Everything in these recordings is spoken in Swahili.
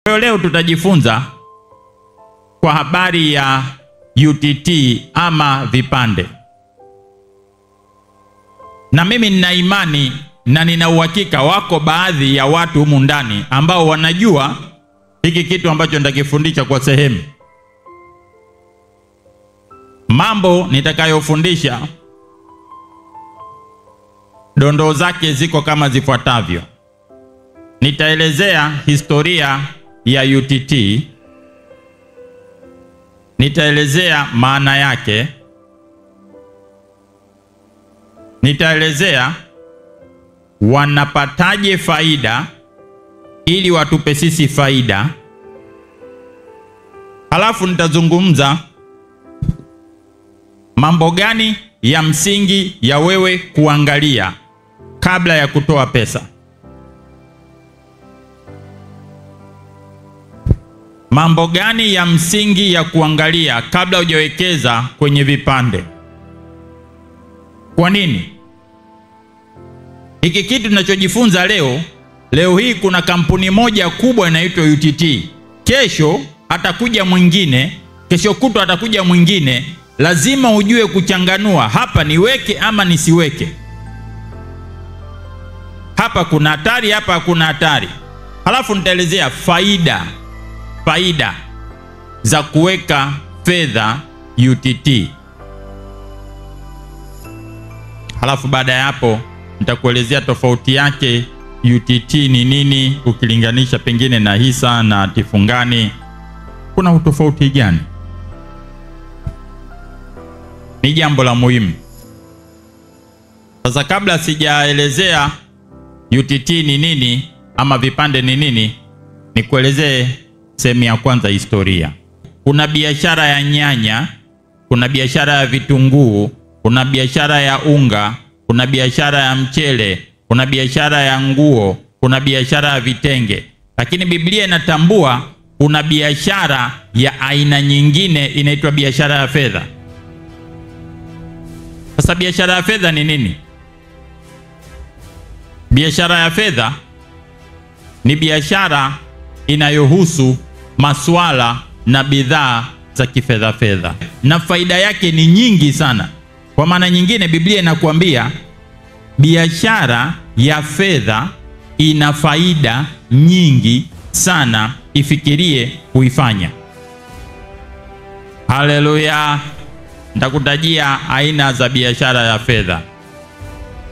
Leo tutajifunza kwa habari ya UTT ama vipande. Na mimi nina imani na nina uhakika wako baadhi ya watu humu ndani ambao wanajua hiki kitu ambacho nitakifundisha kwa sehemu. Mambo nitakayofundisha dondoo zake ziko kama zifuatavyo. Nitaelezea historia ya UTT. Nitaelezea maana yake. Nitaelezea wanapataje faida ili watupe sisi faida. Halafu nitazungumza mambo gani ya msingi ya wewe kuangalia kabla ya kutoa pesa. Mambo gani ya msingi ya kuangalia kabla hujawekeza kwenye vipande. Kwa nini? Hiki kitu tunachojifunza leo hii kuna kampuni moja kubwa inaitwa UTT. Kesho atakuja mwingine, kesho kutwa atakuja mwingine. Lazima ujue kuchanganua, hapa niweke ama nisiweke. Hapa kuna hatari, hapa kuna hatari. Halafu nitaelezea faida za kuweka fedha UTT. Halafu baada ya hapo nitakuelezea tofauti yake UTT ni nini ukilinganisha pengine na hisa na hatifungani. Kuna utofauti gani? Ni jambo la muhimu. Sasa kabla sijaelezea UTT ni nini ama vipande ni nini, nikuelezee sehemu ya kwanza, historia. Kuna biashara ya nyanya, kuna biashara ya vitunguu, kuna biashara ya unga, kuna biashara ya mchele, kuna biashara ya nguo, kuna biashara ya vitenge. Lakini Biblia inatambua kuna biashara ya aina nyingine inaitwa biashara ya fedha. Sasa biashara ya fedha ni nini? Biashara ya fedha ni biashara inayohusu masuala na bidhaa za kifedha. Na faida yake ni nyingi sana. Kwa maana nyingine Biblia inakuambia biashara ya fedha ina faida nyingi sana, ifikirie kuifanya. Haleluya. Nitakutajia aina za biashara ya fedha.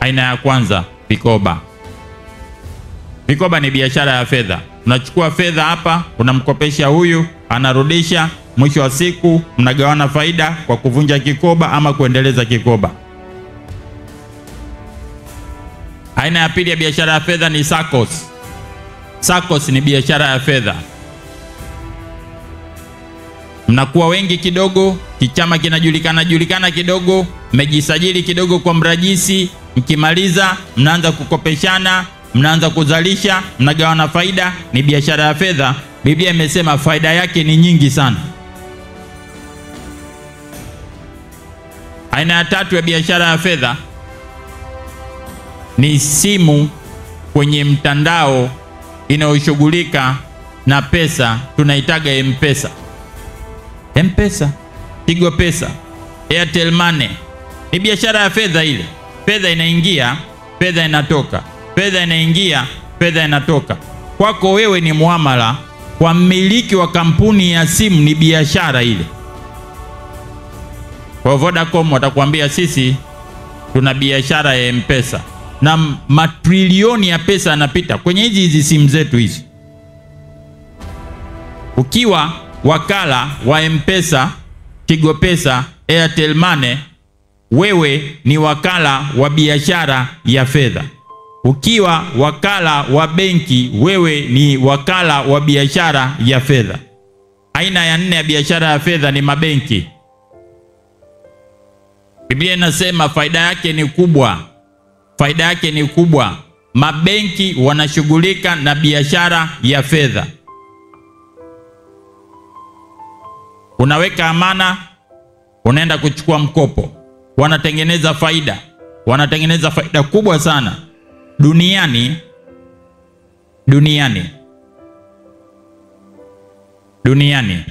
Aina ya kwanza, vikoba. Vikoba ni biashara ya fedha. Unachukua fedha hapa, unamkopesha huyu, anarudisha, mwisho wa siku mnagawana faida kwa kuvunja kikoba ama kuendeleza kikoba. Aina ya pili ya biashara ya fedha ni SACCOS. SACCOS ni biashara ya fedha. Mnakuwa wengi kidogo, kichama kinajulikana kidogo, mmejisajili kidogo kwa mrajisi, mkimaliza mnaanza kukopeshana, mnaanza kuzalisha, mnagawana faida. Ni biashara ya fedha. Biblia imesema faida yake ni nyingi sana. Aina ya tatu ya biashara ya fedha ni simu kwenye mtandao inayoshughulika na pesa, tunaitaga M-Pesa. M-Pesa, Tigo Pesa, Airtel Money. Ni biashara ya fedha ile. Fedha inaingia, fedha inatoka. Fedha inaingia, fedha inatoka. Kwako wewe ni muamala, kwa mmiliki wa kampuni ya simu ni biashara ile. Kwa Vodacom watakwambia sisi tuna biashara ya M-Pesa. Na matrilioni ya pesa yanapita kwenye hizi simu zetu hizi. Ukiwa wakala wa M-Pesa, Tigo Pesa, Airtel Money, wewe ni wakala wa biashara ya fedha. Ukiwa wakala wa benki, wewe ni wakala wa biashara ya fedha. Aina ya nne ya biashara ya fedha ni mabenki. Biblia inasema faida yake ni kubwa. Faida yake ni kubwa. Mabenki wanashughulika na biashara ya fedha. Unaweka amana, unaenda kuchukua mkopo. Wanatengeneza faida. Wanatengeneza faida kubwa sana. Duniani duniani.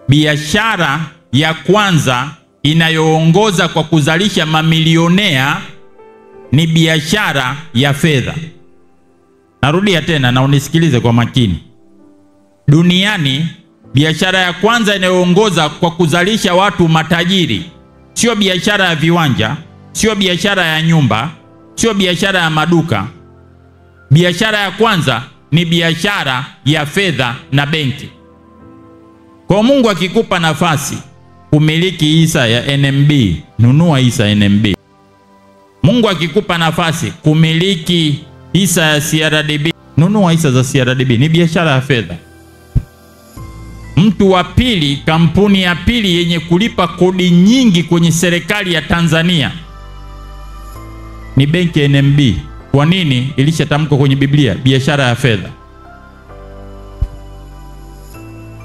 Biashara ya kwanza inayoongoza kwa kuzalisha mamilionea ni biashara ya fedha. Narudia tena na unisikilize kwa makini. Duniani, biashara ya kwanza inayoongoza kwa kuzalisha watu matajiri sio biashara ya viwanja, sio biashara ya nyumba, sio biashara ya maduka. Biashara ya kwanza ni biashara ya fedha na benki. Kwa Mungu akikupa nafasi kumiliki hisa ya NMB, nunua hisa ya NMB. Mungu akikupa nafasi kumiliki hisa ya CRDB, nunua hisa za CRDB. Ni biashara ya fedha. Mtu wa pili, kampuni ya pili yenye kulipa kodi nyingi kwenye serikali ya Tanzania ni benki ya NMB. Kwa nini? Ilishatamkwa kwenye Biblia, biashara ya fedha.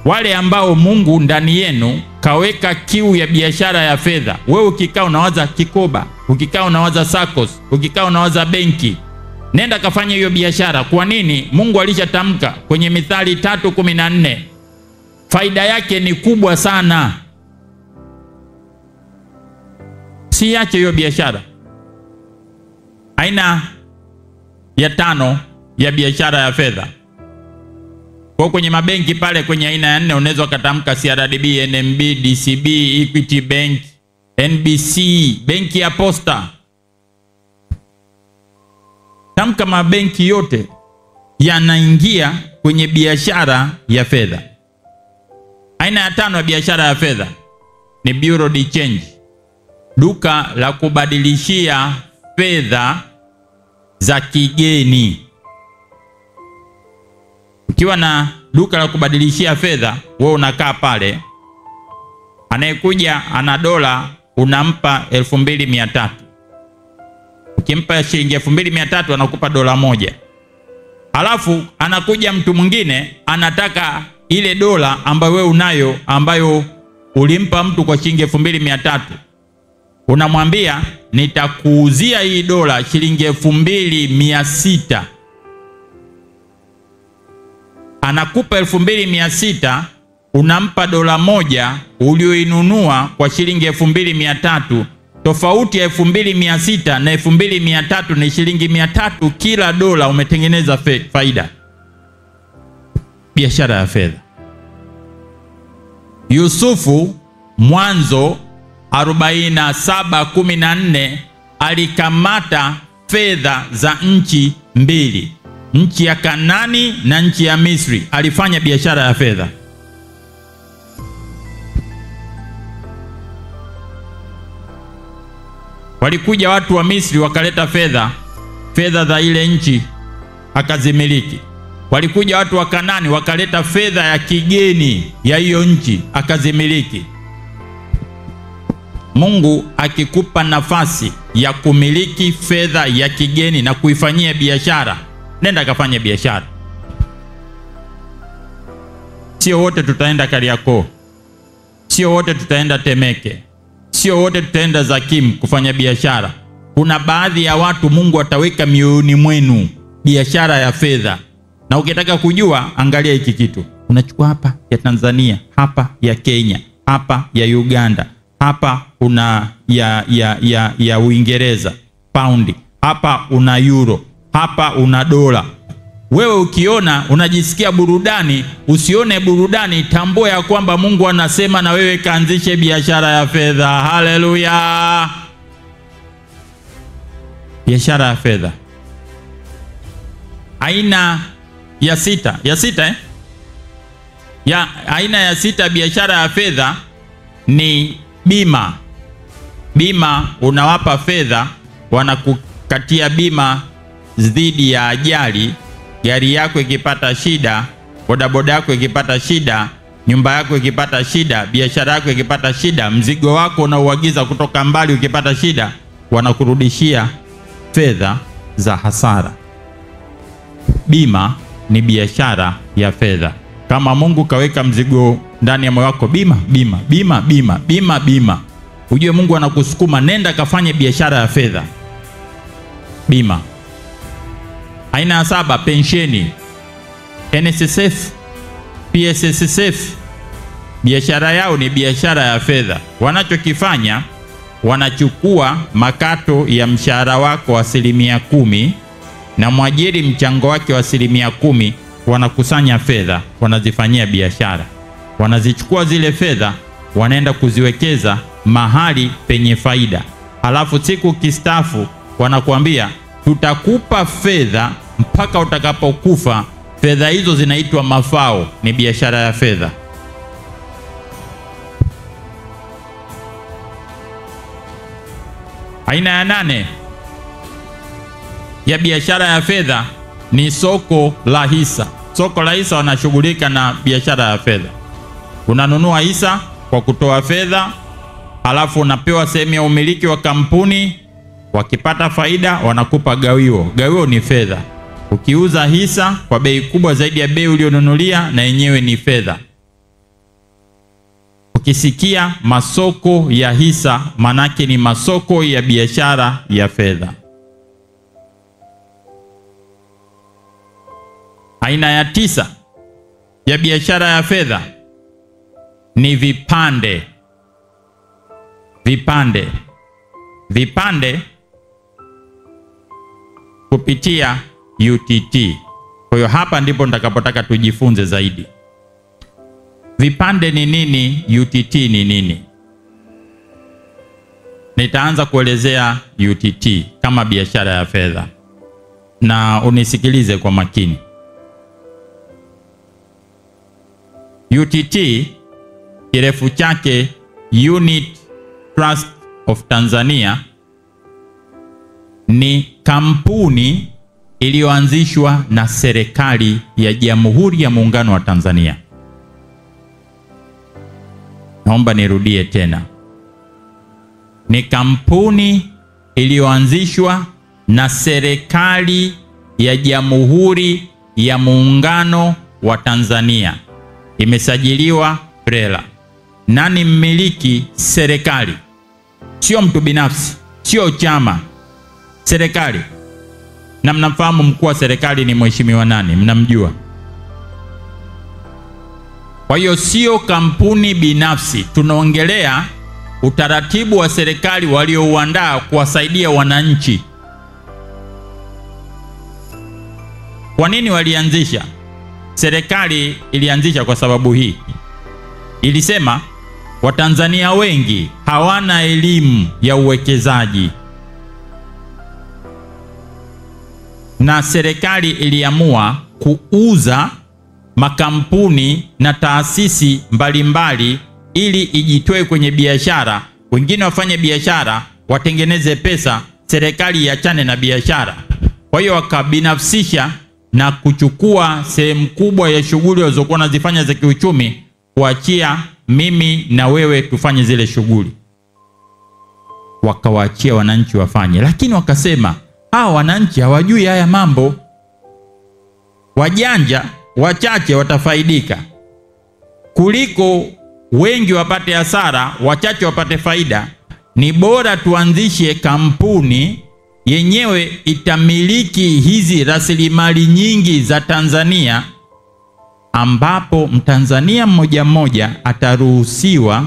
Wale ambao Mungu ndani yenu kaweka kiu ya biashara ya fedha. Wewe ukikaa unawaza kikoba, ukikaa unawaza SACCOS, ukikaa unawaza benki, nenda kafanya hiyo biashara. Kwa nini? Mungu alishatamka kwenye Mithali 3:14. Faida yake ni kubwa sana. Siache hiyo biashara. Aina ya 5 ya biashara ya fedha. Kwa kwenye mabenki pale kwenye aina ya 4 unaweza kutamka CRDB, NMB, DCB, Equity Bank, NBC, benki ya Posta. Tamka mabenki yote yanaingia kwenye biashara ya fedha. Aina ya 5 ya biashara ya fedha ni Bureau de Change, duka la kubadilishia fedha za kigeni. Ukiwa na duka la kubadilishia fedha, wewe unakaa pale, anayekuja ana dola unampa 2300. Ukimpa shilingi 2300 anakupa dola 1. Alafu anakuja mtu mwingine anataka ile dola ambayo wewe unayo, ambayo ulimpa mtu kwa shilingi 2300. Unamwambia nitakuuzia hii dola shilingi 2600. Anakupa 2600, unampa dola 1 ulioinunua kwa shilingi 2300. Tofauti ya 2600 na 2300 ni shilingi 300 kila dola, umetengeneza faida. Biashara ya fedha. Yusufu Mwanzo 47:14 alikamata fedha za nchi mbili, nchi ya Kanani na nchi ya Misri. Alifanya biashara ya fedha. Walikuja watu wa Misri wakaleta fedha za ile nchi akazimiliki. Walikuja watu wa Kanani wakaleta fedha ya kigeni ya hiyo nchi akazimiliki. Mungu akikupa nafasi ya kumiliki fedha ya kigeni na kuifanyia biashara, nenda kafanya biashara. Sio wote tutaenda Kariakoo, sio wote tutaenda Temeke, sio wote tutaenda Zakim kufanya biashara. Kuna baadhi ya watu Mungu ataweka mioyoni mwenu biashara ya fedha. Na ukitaka kujua, angalia hiki kitu. Unachukua hapa ya Tanzania, hapa ya Kenya, hapa ya Uganda, hapa una ya Uingereza paundi, hapa una euro, hapa una dola. Wewe ukiona unajisikia burudani, usione burudani, tambua ya kwamba Mungu anasema na wewe kaanzishe biashara ya fedha. Haleluya! Biashara ya fedha. Aina ya 6 aina ya 6 biashara ya fedha ni bima. Bima, unawapa fedha, wanakukatia bima dhidi ya ajali. Gari yako ikipata shida, bodaboda yako ikipata shida, nyumba yako ikipata shida, biashara yako ikipata shida, mzigo wako unaoagiza kutoka mbali ukipata shida, wanakurudishia fedha za hasara. Bima ni biashara ya fedha. Kama Mungu kaweka mzigo ndani ya moyo wako, bima, ujue Mungu anakusukuma, nenda kafanye biashara ya fedha. Bima. Aina ya 7, pensheni. NSSF PSSSF biashara yao ni biashara ya fedha. Wanachokifanya, wanachukua makato ya mshahara wako 10% na mwajiri mchango wake wa 10%, wanakusanya fedha, wanazifanyia biashara. Wanazichukua zile fedha, wanaenda kuziwekeza mahali penye faida. Halafu siku kistaafu wanakuambia tutakupa fedha mpaka utakapokufa. Fedha hizo zinaitwa mafao, ni biashara ya fedha. Aina ya 8 ya biashara ya fedha ni soko la hisa. Soko la hisa wanashughulika na biashara ya fedha. Unanunua hisa kwa kutoa fedha, halafu unapewa sehemu ya umiliki wa kampuni. Wakipata faida wanakupa gawio. Gawio ni fedha. Ukiuza hisa kwa bei kubwa zaidi ya bei ulionunulia, na yenyewe ni fedha. Ukisikia masoko ya hisa, manake ni masoko ya biashara ya fedha. Aina ya 9 ya biashara ya fedha ni vipande. Vipande kupitia UTT. Kwa hiyo hapa ndipo nitakapotaka tujifunze zaidi. Vipande ni nini? UTT ni nini? Nitaanza kuelezea UTT kama biashara ya fedha, na unisikilize kwa makini. UTT kirefu chake Unit Trust of Tanzania, ni kampuni iliyoanzishwa na serikali ya Jamhuri ya Muungano wa Tanzania. Naomba nirudie tena. Ni kampuni iliyoanzishwa na serikali ya Jamhuri ya Muungano wa Tanzania. Imesajiliwa BRELA. Nani mmiliki? Serikali. Sio mtu binafsi, sio chama. Serikali. Na mnafahamu mkuu wa serikali ni mheshimiwa nani? Mnamjua? Kwa hiyo sio kampuni binafsi. Tunaongelea utaratibu wa serikali waliouandaa kuwasaidia wananchi. Kwa nini walianzisha? Serikali ilianzisha kwa sababu hii. Ilisema Watanzania wengi hawana elimu ya uwekezaji, na serikali iliamua kuuza makampuni na taasisi mbalimbali ili ijitoe kwenye biashara. Wengine wafanye biashara, watengeneze pesa, serikali iachane na biashara. Kwa hiyo wakabinafsisha na kuchukua sehemu kubwa ya shughuli walizokuwa wanazifanya za kiuchumi, kuachia mimi na wewe tufanye zile shughuli. Wakawaachia wananchi wafanye, lakini wakasema hawa wananchi hawajui haya mambo. Wajanja wachache watafaidika kuliko wengi wapate hasara, wachache wapate faida. Ni bora tuanzishe kampuni yenyewe itamiliki hizi rasilimali nyingi za Tanzania, ambapo Mtanzania mmoja mmoja ataruhusiwa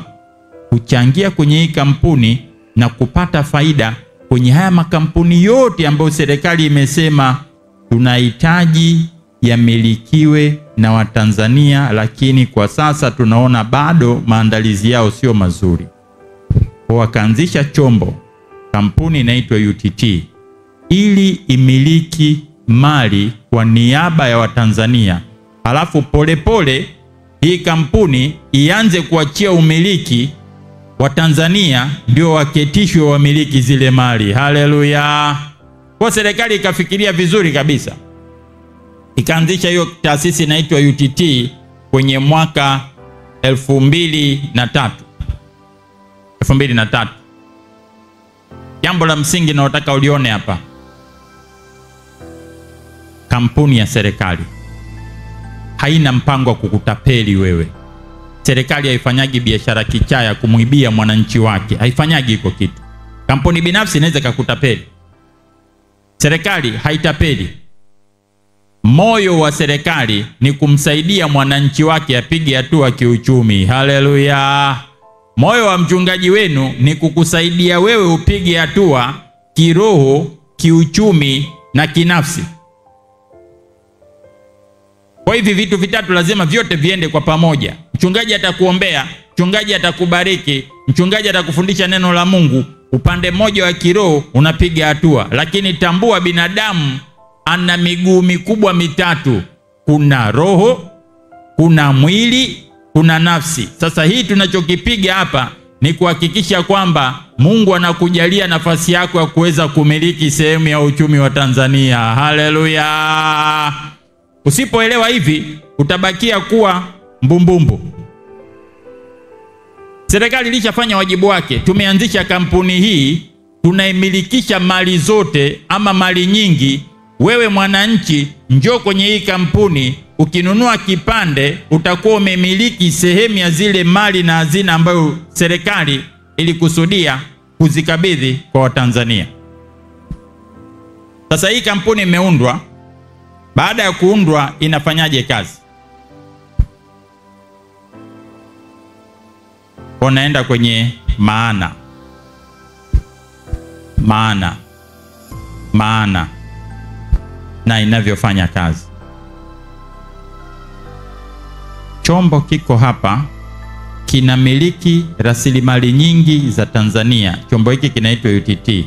kuchangia kwenye hii kampuni na kupata faida kwenye haya makampuni yote ambayo serikali imesema tunahitaji yamilikiwe na Watanzania, lakini kwa sasa tunaona bado maandalizi yao sio mazuri. Kwa wakaanzisha chombo, kampuni inaitwa UTT, ili imiliki mali kwa niaba ya Watanzania. Halafu polepole hii kampuni ianze kuachia umiliki wa Tanzania, ndio waketishwe wamiliki zile mali. Haleluya! Kwa serikali ikafikiria vizuri kabisa, ikaanzisha hiyo taasisi inaitwa UTT kwenye mwaka 2003. Jambo la msingi naotaka ulione hapa, kampuni ya serikali haina mpango wa kukutapeli wewe. Serikali haifanyagi biashara kichaya kumuibia mwananchi wake, haifanyagi hiko kitu. Kampuni binafsi inaweza kukutapeli, serikali haitapeli. moyo wa serikali ni kumsaidia mwananchi wake apige hatua kiuchumi. Haleluya! Moyo wa mchungaji wenu ni kukusaidia wewe upige hatua kiroho, kiuchumi na kinafsi. Kwa hivi vitu vitatu lazima vyote viende kwa pamoja. Mchungaji atakuombea, mchungaji atakubariki, mchungaji atakufundisha neno la Mungu. Upande mmoja wa kiroho unapiga hatua, lakini tambua binadamu ana miguu mikubwa mitatu. Kuna roho, kuna mwili, kuna nafsi. Sasa hii tunachokipiga hapa ni kuhakikisha kwamba Mungu anakujalia nafasi yako ya kuweza kumiliki sehemu ya uchumi wa Tanzania. Haleluya! Usipoelewa hivi utabakia kuwa mbumbumbu. Serikali ilishafanya wajibu wake. Tumeanzisha kampuni hii, tunaimilikisha mali zote ama mali nyingi. Wewe mwananchi, njoo kwenye hii kampuni. Ukinunua kipande utakuwa umemiliki sehemu ya zile mali na hazina ambayo serikali ilikusudia kuzikabidhi kwa Watanzania. Sasa hii kampuni imeundwa. Baada ya kuundwa inafanyaje kazi? Unaenda kwenye maana na inavyofanya kazi. Chombo kiko hapa, kinamiliki rasilimali nyingi za Tanzania. Chombo hiki kinaitwa UTT.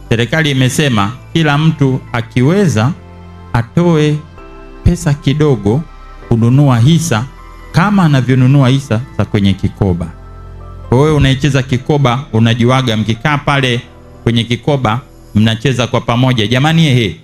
Serikali imesema kila mtu akiweza atoe pesa kidogo kununua hisa kama anavyonunua hisa za kwenye kikoba. Kwa hiyo unaicheza kikoba, unajiwaga, mkikaa pale kwenye kikoba mnacheza kwa pamoja. Jamani,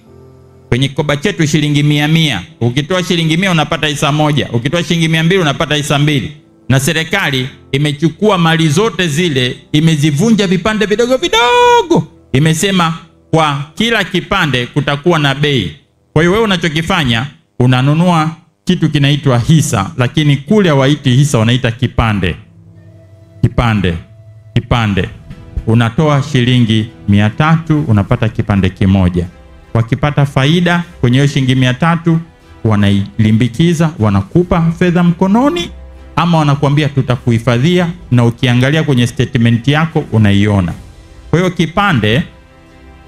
kwenye kikoba chetu shilingi 100. Ukitoa shilingi 100 unapata hisa moja. Ukitoa shilingi 200 unapata hisa 2. Na serikali imechukua mali zote zile, imezivunja vipande vidogo vidogo. Imesema kwa kila kipande kutakuwa na bei. Kwa hiyo wewe unachokifanya, unanunua kitu kinaitwa hisa, lakini kule hawaiti hisa, wanaita kipande. Unatoa shilingi 300 unapata kipande kimoja. Wakipata faida kwenye hiyo shilingi 300 wanailimbikiza, wanakupa fedha mkononi, ama wanakuambia tutakuhifadhia, na ukiangalia kwenye statement yako unaiona. Kwa hiyo kipande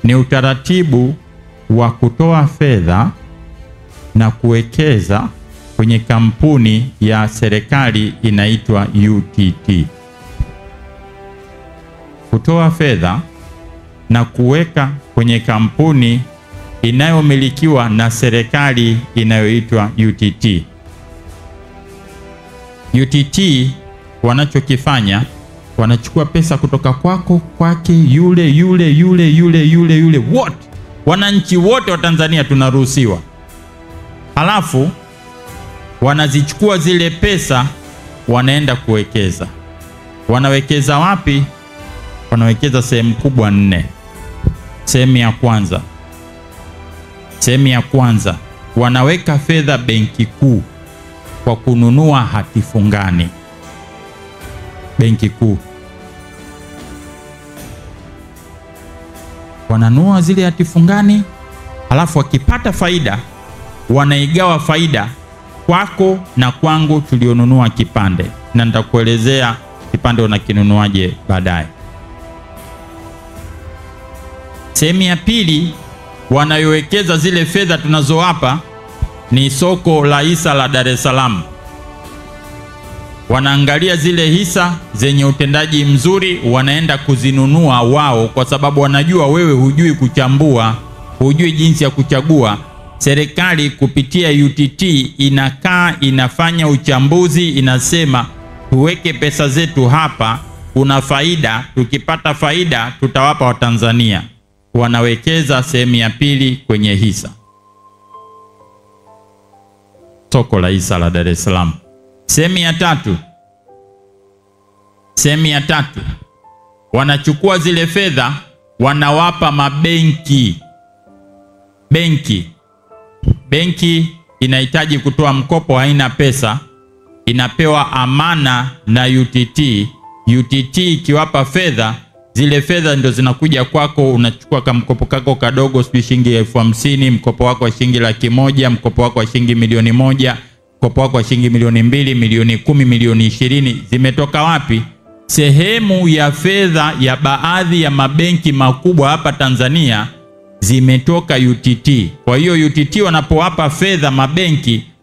ni utaratibu wa kutoa fedha na kuwekeza kwenye kampuni ya serikali inaitwa UTT. Kutoa fedha na kuweka kwenye kampuni inayomilikiwa na serikali inayoitwa UTT. UTT wanachokifanya, wanachukua pesa kutoka kwako, kwake, yule wote. Wananchi wote wa Tanzania tunaruhusiwa. Halafu wanazichukua zile pesa, wanaenda kuwekeza. Wanawekeza wapi? Wanawekeza sehemu kubwa 4. Sehemu ya kwanza wanaweka fedha benki kuu kwa kununua hati fungani. Benki kuu wananunua zile hati fungani, halafu wakipata faida wanaigawa faida kwako na kwangu tulionunua kipande, na nitakuelezea kipande unakinunuaje baadaye. Sehemu ya pili wanayowekeza zile fedha tunazowapa ni soko la hisa la Dar es Salaam. Wanaangalia zile hisa zenye utendaji mzuri, wanaenda kuzinunua wao, kwa sababu wanajua wewe hujui kuchambua, hujui jinsi ya kuchagua. Serikali kupitia UTT inakaa, inafanya uchambuzi, inasema tuweke pesa zetu hapa, kuna faida, tukipata faida tutawapa Watanzania. Wanawekeza sehemu ya pili kwenye hisa, soko la hisa la Dar es Salaam. Sehemu ya tatu wanachukua zile fedha, wanawapa mabenki. Benki inahitaji kutoa mkopo, haina pesa, inapewa amana na UTT. UTT ikiwapa fedha, zile fedha ndio zinakuja kwako, unachukua kama mkopo kako kadogo, sijui shilingi 50,000, mkopo wako wa shilingi 100,000, mkopo wako wa shilingi 1,000,000, mkopo wako wa shilingi 2,000,000, 10,000,000, milioni 20. Zimetoka wapi? Sehemu ya fedha ya baadhi ya mabenki makubwa hapa Tanzania zimetoka UTT. Kwa hiyo UTT wanapowapa fedha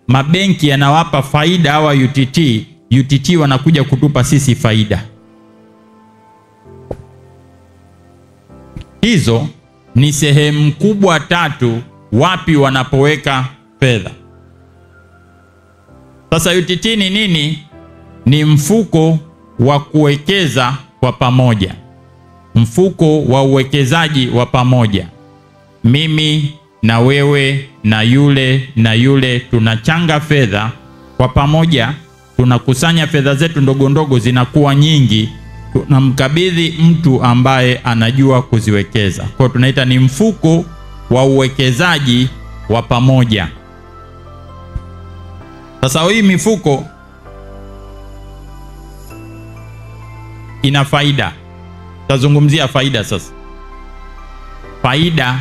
mabenki yanawapa faida hawa UTT. UTT wanakuja kutupa sisi faida. Hizo ni sehemu kubwa tatu wapi wanapoweka fedha. Sasa UTT ni nini? Ni mfuko wa kuwekeza kwa pamoja. Mfuko wa uwekezaji wa pamoja. Mimi na wewe na yule tunachanga fedha kwa pamoja, tunakusanya fedha zetu ndogo ndogo zinakuwa nyingi, tunamkabidhi mtu ambaye anajua kuziwekeza. Kwa hiyo tunaita ni mfuko wa uwekezaji wa pamoja. Sasa hii mifuko ina faida. Tazungumzia faida sasa. Faida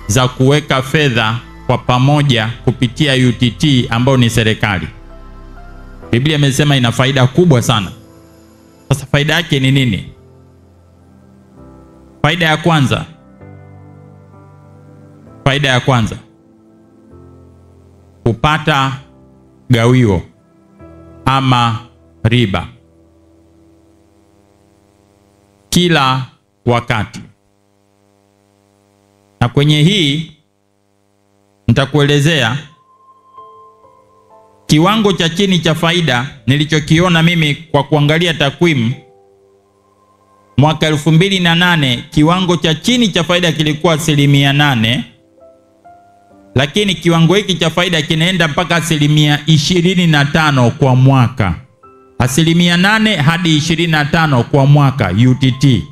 za kuweka fedha kwa pamoja kupitia UTT ambao ni serikali. Biblia imesema ina faida kubwa sana. Sasa faida yake ni nini? Faida ya kwanza kupata gawio ama riba kila wakati. Na kwenye hii nitakuelezea kiwango cha chini cha faida nilichokiona mimi kwa kuangalia takwimu. Mwaka 2008 kiwango cha chini cha faida kilikuwa 8%, lakini kiwango hiki cha faida kinaenda mpaka 25% kwa mwaka. 8% hadi 25% kwa mwaka UTT.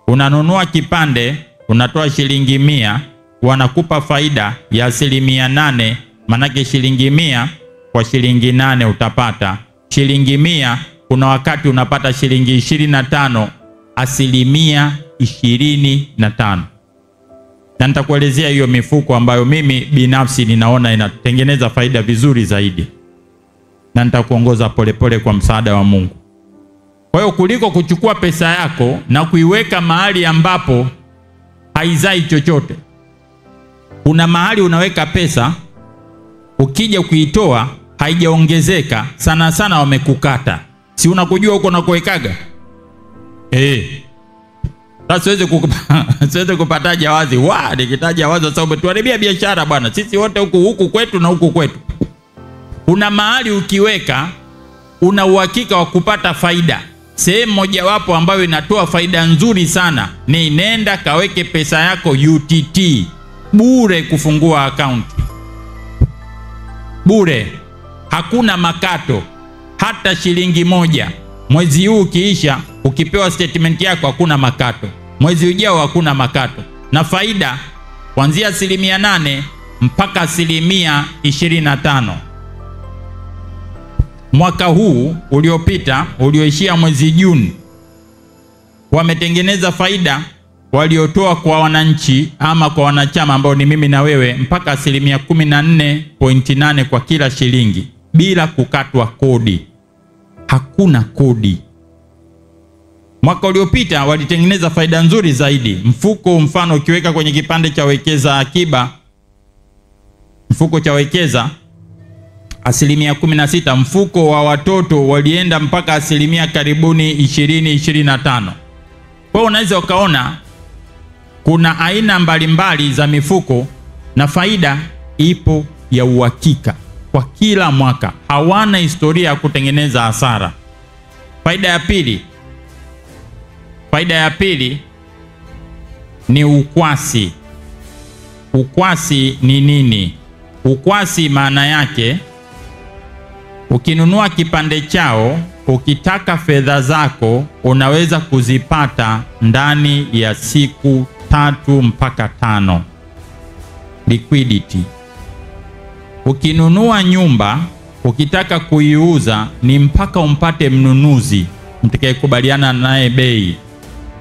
Unanunua kipande, unatoa shilingi 100, wanakupa faida ya 8%, manake shilingi 100 kwa shilingi 8 utapata shilingi 100. Kuna wakati unapata shilingi 25, 25%. Na nitakuelezea hiyo mifuko ambayo mimi binafsi ninaona inatengeneza faida vizuri zaidi, na nitakuongoza polepole kwa msaada wa Mungu. Kwa hiyo kuliko kuchukua pesa yako na kuiweka mahali ambapo haizai chochote, kuna mahali unaweka pesa, ukija kuitoa haijaongezeka, sana wamekukata. Si unakujua huko nakuwekaga? Sasa siweze kupataja wazi. Nikitaja wazi sasa umetuharibia biashara bwana. Sisi wote huku kwetu na huku kwetu. Kuna mahali ukiweka una uhakika wa kupata faida. Sehemu mojawapo ambayo inatoa faida nzuri sana ni nenda kaweke pesa yako UTT. Bure kufungua akaunti. Bure. Hakuna makato. Hata shilingi 1. Mwezi huu ukiisha, ukipewa statement yako hakuna makato. Mwezi ujao hakuna makato. Na faida kuanzia 8% mpaka 25%. Mwaka huu uliopita, ulioishia mwezi Juni, wametengeneza faida waliotoa kwa wananchi ama kwa wanachama ambao ni mimi na wewe mpaka 14.8 kwa kila shilingi bila kukatwa kodi. Hakuna kodi. Mwaka uliopita walitengeneza faida nzuri zaidi. Mfuko mfano ukiweka kwenye kipande cha wekeza akiba, mfuko cha wekeza 16%. Mfuko wa watoto walienda mpaka karibuni 20-25. Kwa unaweza ukaona kuna aina mbalimbali za mifuko na faida ipo ya uhakika kwa kila mwaka. Hawana historia ya kutengeneza hasara. Faida ya pili ni ukwasi. Ukwasi ni nini? Ukwasi maana yake ukinunua kipande chao, ukitaka fedha zako unaweza kuzipata ndani ya siku 3 mpaka 5. Liquidity. Ukinunua nyumba, ukitaka kuiuza ni mpaka umpate mnunuzi mtakayekubaliana naye bei.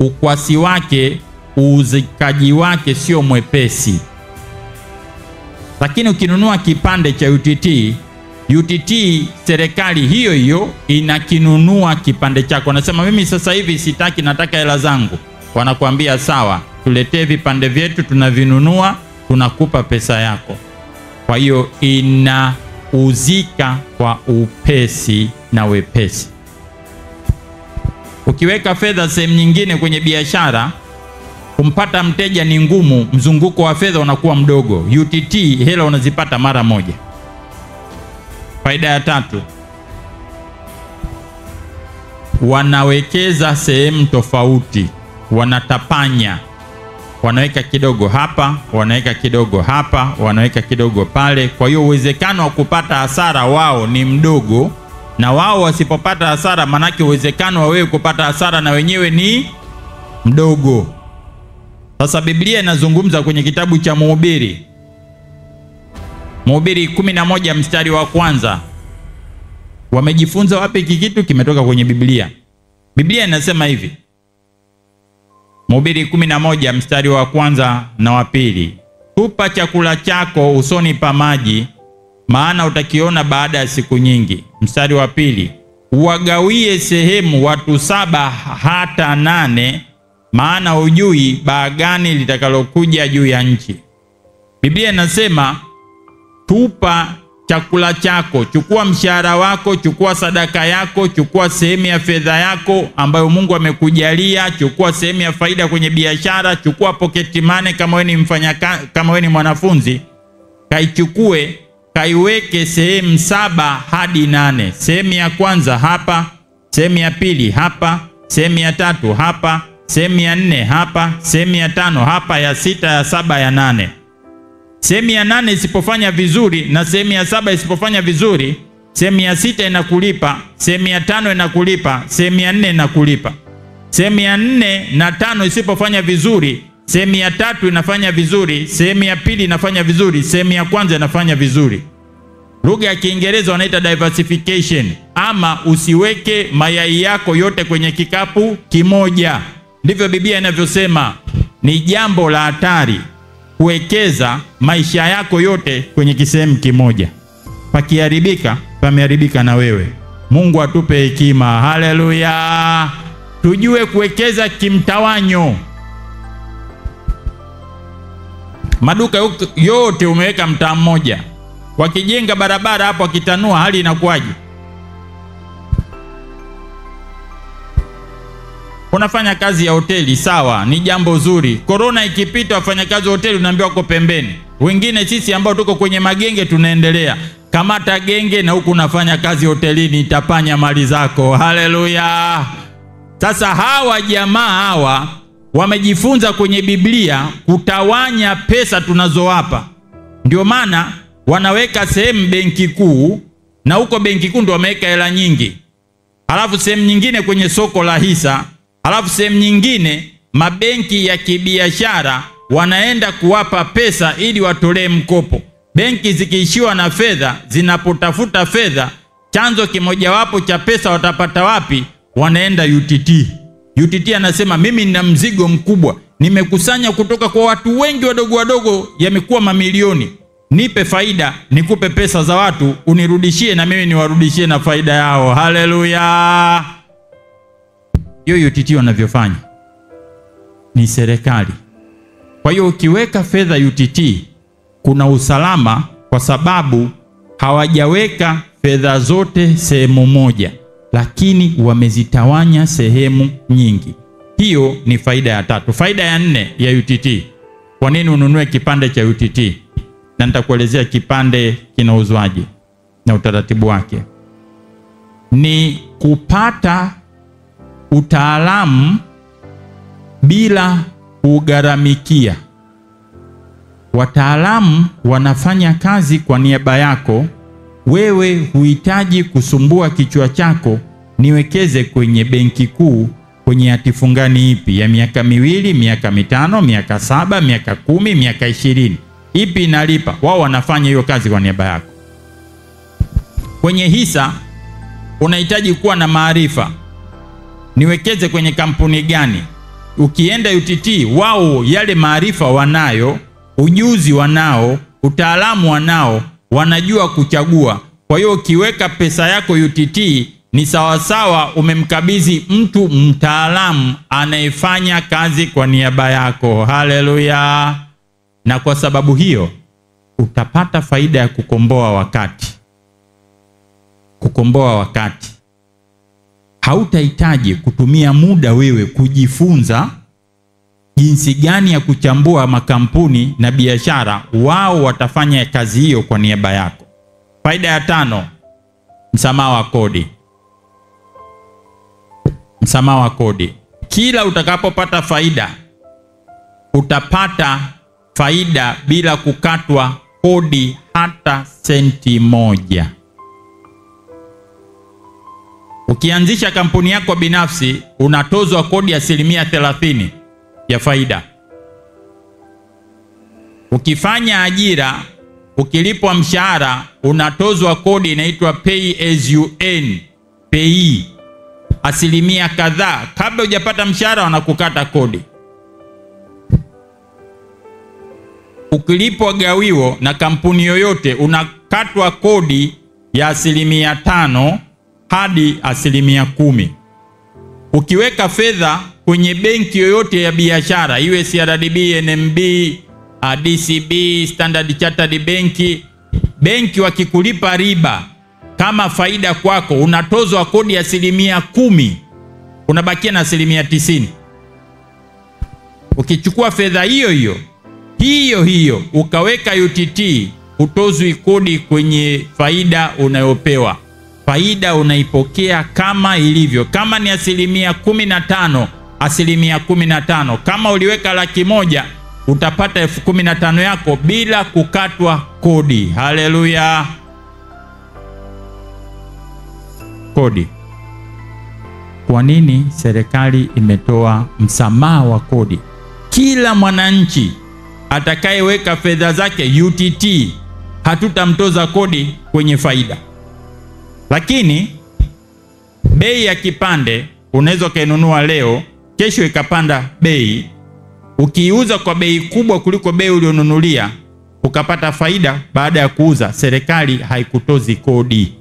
ukwasi wake, uuzikaji wake sio mwepesi. Lakini ukinunua kipande cha UTT, serikali hiyo hiyo inakinunua kipande chako. Nasema mimi sasa hivi sitaki, nataka hela zangu. Wanakuambia sawa, tuletee vipande vyetu, tunavinunua, tunakupa pesa yako. Kwa hiyo inauzika kwa upesi na wepesi. Ukiweka fedha sehemu nyingine kwenye biashara, kumpata mteja ni ngumu, mzunguko wa fedha unakuwa mdogo. UTT hela unazipata mara moja. Faida ya tatu, wanawekeza sehemu tofauti, wanatapanya. Wanaweka kidogo hapa, wanaweka kidogo hapa, wanaweka kidogo pale. Kwa hiyo uwezekano wa kupata hasara wao ni mdogo, na wao wasipopata hasara, manake uwezekano wa wewe kupata hasara na wenyewe ni mdogo. Sasa Biblia inazungumza kwenye kitabu cha Mhubiri 11 mstari wa kwanza. Wamejifunza wapi hiki kitu? Kimetoka kwenye Biblia. Biblia inasema hivi, Mhubiri 11 mstari wa kwanza na wa pili: tupa chakula chako usoni pa maji, maana utakiona baada ya siku nyingi. Mstari wa pili: uwagawie sehemu watu 7 hata 8, maana hujui baa gani litakalokuja juu ya nchi. Biblia inasema tupa chakula chako, chukua mshahara wako, chukua sadaka yako, chukua sehemu ya fedha yako ambayo Mungu amekujalia, chukua sehemu ya faida kwenye biashara, chukua pocket money kama wewe ni kama wewe ni mwanafunzi, kaichukue, kaiweke sehemu 7 hadi 8. Sehemu ya kwanza hapa, sehemu ya pili hapa, sehemu ya tatu hapa, sehemu ya 4 hapa, sehemu ya 5 hapa, ya 6, ya 7, ya 8. Sehemu ya 8 isipofanya vizuri na sehemu ya 7 isipofanya vizuri, sehemu ya 6 inakulipa, sehemu ya 5 inakulipa, sehemu ya 4 inakulipa. Sehemu ya 4 na 5 isipofanya vizuri, sehemu ya 3 inafanya vizuri, sehemu ya pili inafanya vizuri, sehemu ya kwanza inafanya vizuri. Lugha ya Kiingereza wanaita diversification, ama usiweke mayai yako yote kwenye kikapu kimoja. Ndivyo Biblia inavyosema. Ni jambo la hatari kuwekeza maisha yako yote kwenye kisehemu kimoja. Pakiharibika, pameharibika na wewe. Mungu atupe hekima. Haleluya! Tujue kuwekeza kimtawanyo. Maduka yote umeweka mtaa mmoja. Wakijenga barabara hapo, wakitanua, hali inakuwaje? Unafanya kazi ya hoteli, sawa, ni jambo zuri. Corona ikipita, wafanyakazi wa hoteli unaambiwa wako pembeni. Wengine sisi ambao tuko kwenye magenge tunaendelea. Kamata genge na huku unafanya kazi hotelini, itapanya mali zako. Haleluya! Sasa hawa jamaa hawa wamejifunza kwenye Biblia kutawanya pesa tunazowapa. Ndio maana wanaweka sehemu benki kuu, na huko benki kuu ndio wameweka hela nyingi. Halafu sehemu nyingine kwenye soko la hisa, halafu sehemu nyingine mabenki ya kibiashara wanaenda kuwapa pesa ili watolee mkopo. Benki zikiishiwa na fedha, zinapotafuta fedha, chanzo kimojawapo cha pesa watapata wapi? Wanaenda UTT. UTT anasema mimi nina mzigo mkubwa, nimekusanya kutoka kwa watu wengi wadogo wadogo, yamekuwa mamilioni. Nipe faida, nikupe pesa za watu, unirudishie na mimi niwarudishie na faida yao. Haleluya! Hiyo UTT wanavyofanya ni serikali. Kwa hiyo ukiweka fedha UTT kuna usalama, kwa sababu hawajaweka fedha zote sehemu moja, lakini wamezitawanya sehemu nyingi. Hiyo ni faida ya tatu. Faida ya 4 ya UTT. Kwa nini ununue kipande cha UTT? Na nitakuelezea kipande kinauzwaje na utaratibu wake. Ni kupata utaalamu bila kugharamikia. Wataalamu wanafanya kazi kwa niaba yako. Wewe huhitaji kusumbua kichwa chako, niwekeze kwenye benki kuu, kwenye hatifungani ipi, ya miaka 2, miaka 5, miaka 7, miaka 10, miaka 20. Ipi inalipa? Wao wanafanya hiyo kazi kwa niaba yako. Kwenye hisa unahitaji kuwa na maarifa. Niwekeze kwenye kampuni gani? ukienda UTT, wao yale maarifa wanayo, ujuzi wanao, utaalamu wanao, wanajua kuchagua. Kwa hiyo ukiweka pesa yako UTT ni sawasawa umemkabidhi mtu mtaalamu anayefanya kazi kwa niaba yako. Haleluya! Na kwa sababu hiyo utapata faida ya kukomboa wakati. Kukomboa wakati. Hautahitaji kutumia muda wewe kujifunza jinsi gani ya kuchambua makampuni na biashara. Wao watafanya kazi hiyo kwa niaba yako. Faida ya 5, msamaha wa kodi. Msamaha wa kodi. Kila utakapopata faida, utapata faida bila kukatwa kodi hata senti moja. Ukianzisha kampuni yako binafsi, unatozwa kodi ya 30% ya faida. Ukifanya ajira, ukilipwa mshahara, unatozwa kodi inaitwa pay as you earn, pay asilimia kadhaa. Kabla hujapata mshahara wanakukata kodi. Ukilipwa gawio na kampuni yoyote, unakatwa kodi ya 5% hadi 10%. Ukiweka fedha kwenye benki yoyote ya biashara, iwe CRDB, NMB, DCB, Standard Chartered benki wakikulipa riba kama faida kwako, unatozwa kodi ya 10%, unabakia na 90%. Ukichukua fedha hiyo ukaweka UTT, utozwi kodi kwenye faida unayopewa. Faida unaipokea kama ilivyo. Kama ni 15%, 15%. Kama uliweka 100,000, utapata 15,000 yako bila kukatwa kodi. Haleluya! Kodi. Kwa nini serikali imetoa msamaha wa kodi? Kila mwananchi atakayeweka fedha zake UTT, hatutamtoza kodi kwenye faida. Lakini bei ya kipande unaweza kainunua leo, kesho ikapanda bei. Ukiuza kwa bei kubwa kuliko bei ulionunulia, ukapata faida baada ya kuuza, serikali haikutozi kodi.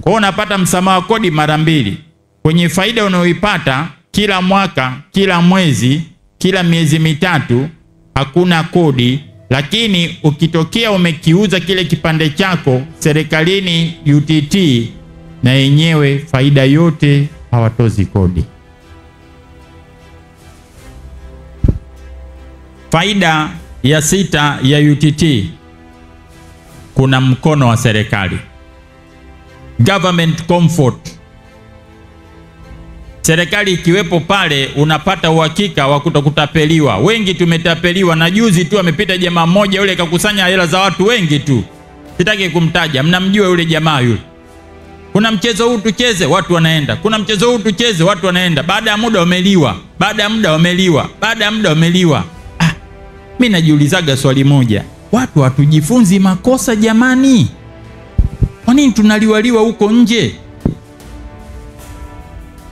Kwa hiyo unapata msamaha wa kodi mara mbili. Kwenye faida unayoipata kila mwaka, kila mwezi, kila miezi mitatu, hakuna kodi. Lakini ukitokea umekiuza kile kipande chako serikalini UTT, na yenyewe faida yote hawatozi kodi. Faida ya 6 ya UTT, kuna mkono wa serikali. Government comfort. Serikali ikiwepo pale, unapata uhakika wa kutokutapeliwa. Wengi tumetapeliwa, na juzi tu amepita jamaa mmoja yule kakusanya hela za watu wengi tu. Sitaki kumtaja, mnamjua yule jamaa yule. Kuna mchezo huu tucheze, watu wanaenda. Kuna mchezo huu tucheze, watu wanaenda. Baada ya muda wameliwa. Baada ya muda wameliwa. Baada ya muda wameliwa. Mimi najiulizaga swali moja. Watu hatujifunzi makosa jamani? Kwa nini tunaliwaliwa huko nje?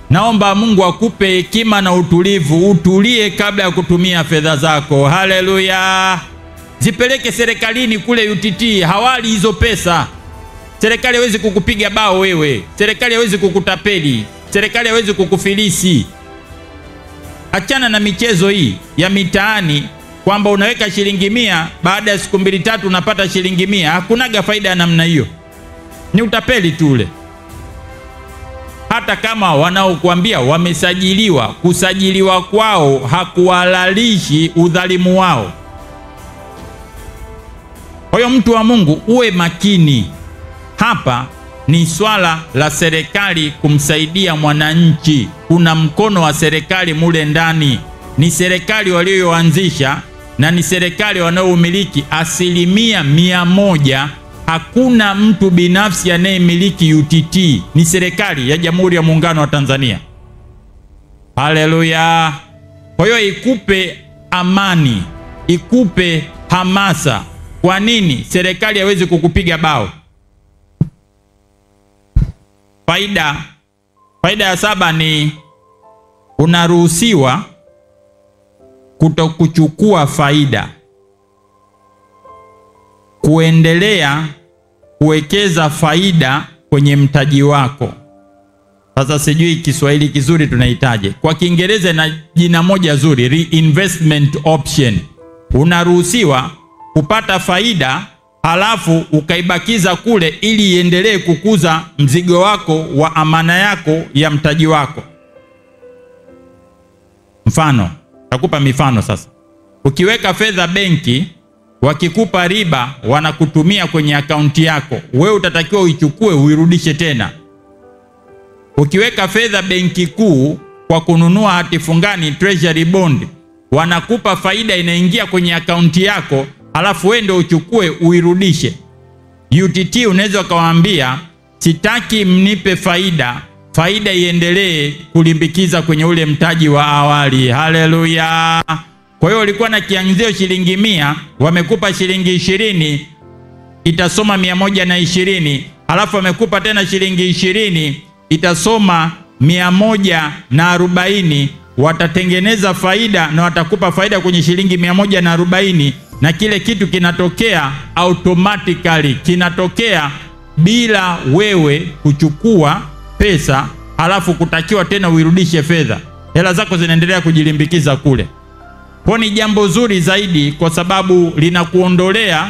Naomba Mungu akupe hekima na utulivu, utulie kabla ya kutumia fedha zako. Haleluya! Zipeleke serikalini kule UTT, hawali hizo pesa. Serikali haiwezi kukupiga bao wewe. Serikali haiwezi kukutapeli. Serikali haiwezi kukufilisi. Achana na michezo hii ya mitaani kwamba unaweka shilingi 100, baada ya siku 2-3 unapata shilingi 100. Hakunaga faida ya namna hiyo. Ni utapeli tu ule. Hata kama wanaokuambia wamesajiliwa, kusajiliwa kwao hakuhalalishi udhalimu wao. Kwa hiyo mtu wa Mungu, uwe makini. Hapa ni swala la serikali kumsaidia mwananchi. Kuna mkono wa serikali mule ndani. Ni serikali walioanzisha na ni serikali wanaoumiliki 100%. Hakuna mtu binafsi anayemiliki UTT. Ni serikali ya Jamhuri ya Muungano wa Tanzania. Haleluya! Kwa hiyo ikupe amani, ikupe hamasa. Kwa nini serikali haiwezi kukupiga bao? Faida ya 7 ni unaruhusiwa kutokuchukua faida, kuendelea kuwekeza faida kwenye mtaji wako. Sasa sijui Kiswahili kizuri tunahitaje. Kwa Kiingereza na jina moja zuri, reinvestment option. Unaruhusiwa kupata faida halafu ukaibakiza kule ili iendelee kukuza mzigo wako wa amana yako ya mtaji wako. Mfano, takupa mifano sasa. Ukiweka fedha benki, wakikupa riba wanakutumia kwenye akaunti yako. Wewe utatakiwa uichukue uirudishe tena. Ukiweka fedha benki kuu kwa kununua hati fungani, treasury bond, wanakupa faida inaingia kwenye akaunti yako, halafu wewe ndio uchukue uirudishe. UTT unaweza kawaambia sitaki mnipe faida, faida iendelee kulimbikiza kwenye ule mtaji wa awali. Haleluya. Kwa hiyo ulikuwa na kianzio shilingi 100, wamekupa shilingi 20, itasoma 120, halafu wamekupa tena shilingi 20, itasoma 140, watatengeneza faida na watakupa faida kwenye shilingi 140, na kile kitu kinatokea automatically, kinatokea bila wewe kuchukua pesa halafu kutakiwa tena uirudishe fedha. Hela zako zinaendelea kujilimbikiza kule. Kwa ni jambo zuri zaidi kwa sababu linakuondolea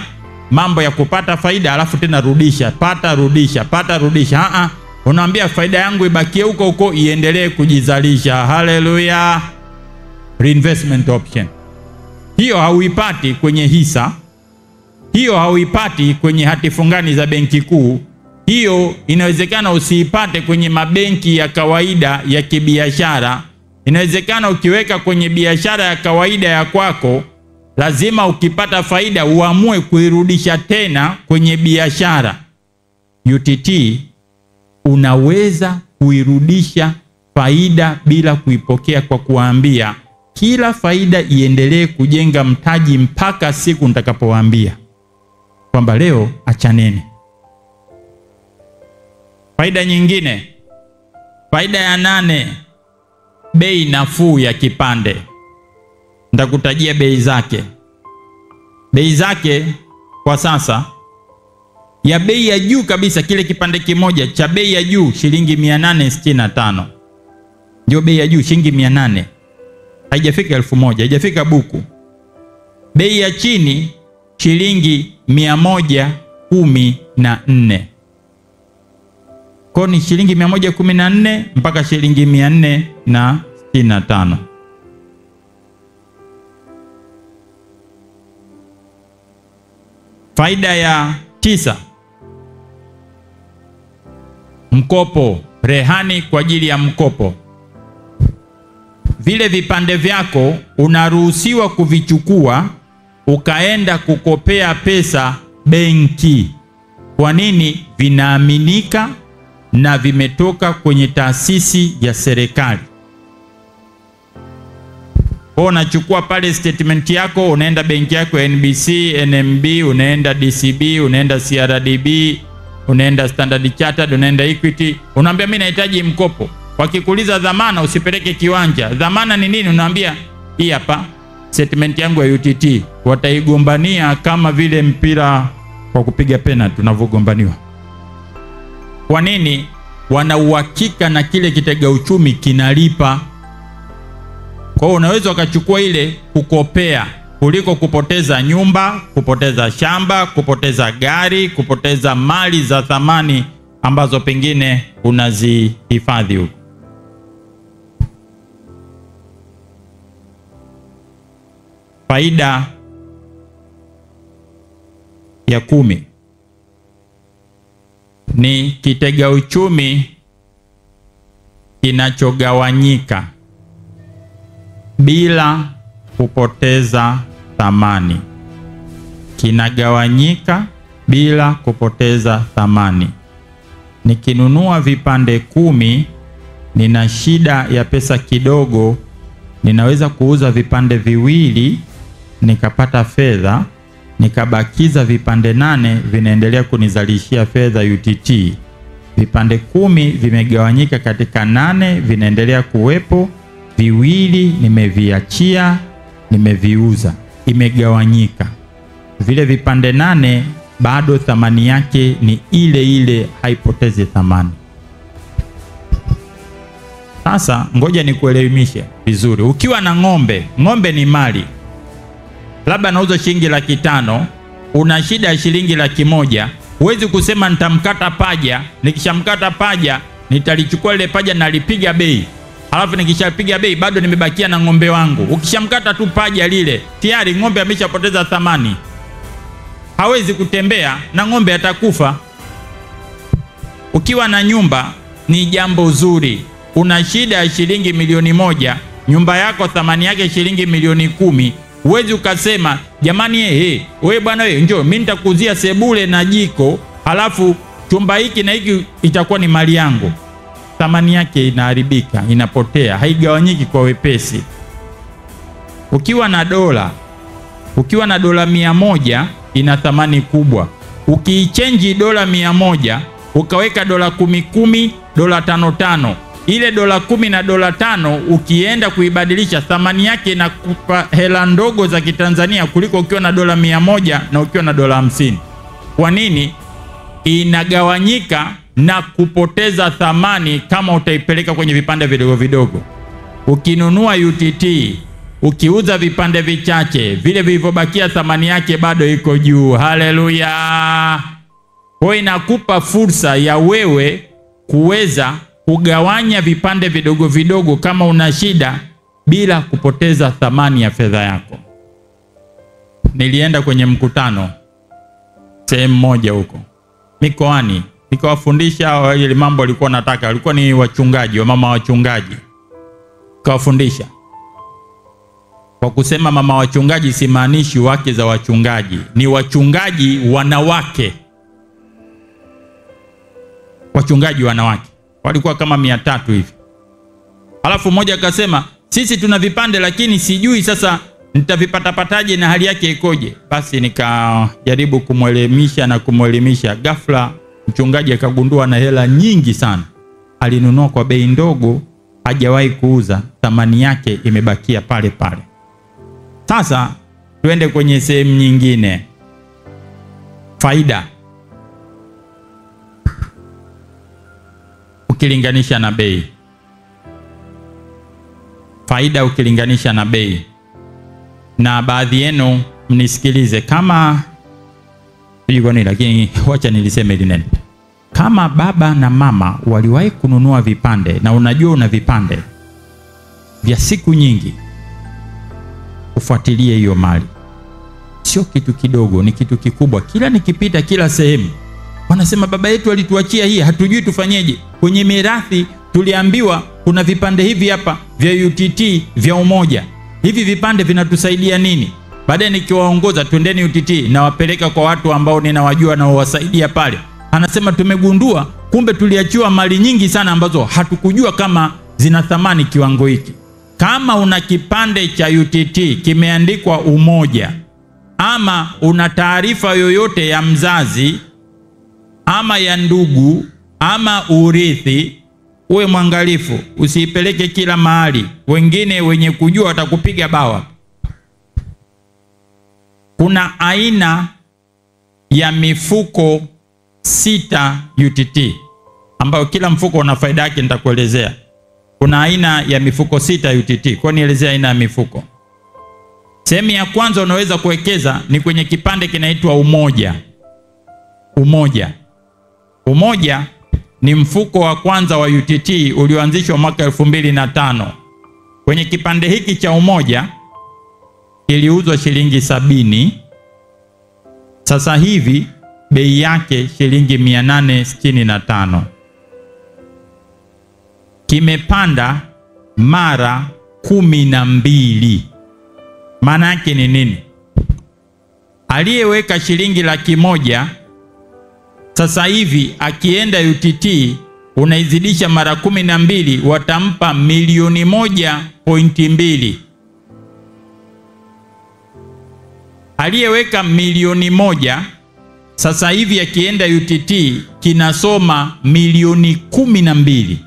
mambo ya kupata faida halafu tena rudisha, pata rudisha, pata rudisha. Unaambia faida yangu ibakie huko huko iendelee kujizalisha. Haleluya. Reinvestment option. Hiyo hauipati kwenye hisa. Hiyo hauipati kwenye hati fungani za benki kuu. Hiyo inawezekana usiipate kwenye mabenki ya kawaida ya kibiashara. Inawezekana ukiweka kwenye biashara ya kawaida ya kwako, lazima ukipata faida uamue kuirudisha tena kwenye biashara. UTT unaweza kuirudisha faida bila kuipokea kwa kuambia kila faida iendelee kujenga mtaji mpaka siku nitakapowaambia kwamba leo achaneni. Faida nyingine, faida ya 8, bei nafuu ya kipande. Nitakutajia bei zake. Bei zake kwa sasa, ya bei ya juu kabisa, kile kipande kimoja cha bei ya juu shilingi 865. Ndio bei ya juu, shilingi 800. Haijafika 1000, haijafika buku. Bei ya chini shilingi 114. Kwa ni shilingi 114 mpaka shilingi 465. Faida ya 9, mkopo, rehani kwa ajili ya mkopo. Vile vipande vyako unaruhusiwa kuvichukua ukaenda kukopea pesa benki. Kwa nini? Vinaaminika na vimetoka kwenye taasisi ya serikali. Kwa unachukua pale statement yako, unaenda benki yako NBC, NMB, unaenda DCB, unaenda CRDB, unaenda Standard Chartered, unaenda Equity, unaambia mimi nahitaji mkopo. Wakikuuliza dhamana, usipeleke kiwanja. Dhamana ni nini? Unaambia hii hapa statement yangu ya UTT. Wataigombania kama vile mpira kwa kupiga penalty tunavyogombaniwa. Kwa nini? Wana uhakika na kile kitega uchumi kinalipa. Kwa hiyo unaweza ukachukua ile kukopea kuliko kupoteza nyumba, kupoteza shamba, kupoteza gari, kupoteza mali za thamani ambazo pengine unazihifadhi huko. Faida ya 10 ni kitega uchumi kinachogawanyika bila kupoteza thamani. Kinagawanyika bila kupoteza thamani. Nikinunua vipande 10, nina shida ya pesa kidogo, ninaweza kuuza vipande 2 nikapata fedha, nikabakiza vipande 8 vinaendelea kunizalishia fedha UTT. Vipande 10 vimegawanyika katika 8 vinaendelea kuwepo, viwili nimeviachia, nimeviuza, imegawanyika. Vile vipande 8 bado thamani yake ni ile ile, haipotezi thamani. Sasa ngoja nikuelimishe vizuri. Ukiwa na ng'ombe, ng'ombe ni mali. Labda nauza shilingi 500,000, una shida ya shilingi 100,000, huwezi kusema nitamkata paja, nikishamkata paja nitalichukua ile paja na lipiga bei. Halafu nikishapiga bei bado nimebakia na ng'ombe wangu. Ukishamkata tu paja lile, tayari ng'ombe ameshapoteza thamani. Hawezi kutembea na ng'ombe atakufa. Ukiwa na nyumba ni jambo zuri. Una shida ya shilingi 1,000,000, nyumba yako thamani yake shilingi 10,000,000. Huwezi ukasema jamani wewe bwana njoo mimi nitakuzia sebule na jiko, halafu chumba hiki na hiki itakuwa ni mali yangu. Thamani yake inaharibika, inapotea, haigawanyiki kwa wepesi. Ukiwa na dola 100 ina thamani kubwa. Ukiichange dola 100 ukaweka dola 10, dola 5, ile dola 10 na dola 5 ukienda kuibadilisha thamani yake inakupa hela ndogo za Kitanzania kuliko ukiwa na dola 100 na ukiwa na dola 50. Kwa nini? Inagawanyika na kupoteza thamani kama utaipeleka kwenye vipande vidogo vidogo. Ukinunua UTT, ukiuza vipande vichache, vile vilivyobakia thamani yake bado iko juu. Haleluya! Kwa inakupa fursa ya wewe kuweza kugawanya vipande vidogo vidogo kama una shida bila kupoteza thamani ya fedha yako. Nilienda kwenye mkutano sehemu moja huko mikoani, nikawafundisha wale mambo walikuwa nataka, walikuwa ni wachungaji, wamama wachungaji. Nikawafundisha. Kwa kusema mama wachungaji simaanishi wake za wachungaji, ni wachungaji wanawake. Wachungaji wanawake walikuwa kama 300 hivi. Alafu mmoja akasema sisi tuna vipande lakini sijui sasa nitavipatapataje na hali yake ikoje. Basi nikajaribu kumwelimisha. Ghafla mchungaji akagundua na hela nyingi sana. Alinunua kwa bei ndogo, hajawahi kuuza, thamani yake imebakia pale pale. Sasa tuende kwenye sehemu nyingine. Faida ukilinganisha na bei. Faida ukilinganisha na bei. Na baadhi yenu mnisikilize, kama nini, lakini wacha niliseme hili neno. Kama baba na mama waliwahi kununua vipande na unajua una vipande vya siku nyingi, ufuatilie hiyo mali. Sio kitu kidogo, ni kitu kikubwa. Kila nikipita kila sehemu wanasema baba yetu alituachia hii, hatujui tufanyeje. Kwenye mirathi tuliambiwa kuna vipande hivi hapa vya UTT vya Umoja. Hivi vipande vinatusaidia nini? Baadaye nikiwaongoza twendeni UTT na wapeleka kwa watu ambao ninawajua na wasaidia pale. Anasema tumegundua kumbe tuliachiwa mali nyingi sana ambazo hatukujua kama zina thamani kiwango hiki. Kama una kipande cha UTT kimeandikwa Umoja, ama una taarifa yoyote ya mzazi ama ya ndugu ama urithi, uwe mwangalifu, usiipeleke kila mahali. Wengine wenye kujua watakupiga bawa. Kuna aina ya mifuko 6 UTT ambayo kila mfuko una faida yake, nitakuelezea. Kuna aina ya mifuko 6 UTT. Kwa nielezea aina ya mifuko. Sehemu ya kwanza unaweza kuwekeza ni kwenye kipande kinaitwa Umoja. Umoja ni mfuko wa kwanza wa UTT ulioanzishwa mwaka 2005. Kwenye kipande hiki cha Umoja iliuzwa shilingi 70. Sasa hivi bei yake shilingi 865. Kimepanda mara 12. Maana yake ni nini? Aliyeweka shilingi 100,000 sasa hivi akienda UTT unaizidisha mara 12, watampa 1,1.2. Aliyeweka 1,000,000 sasa hivi akienda UTT kinasoma 12,000,000.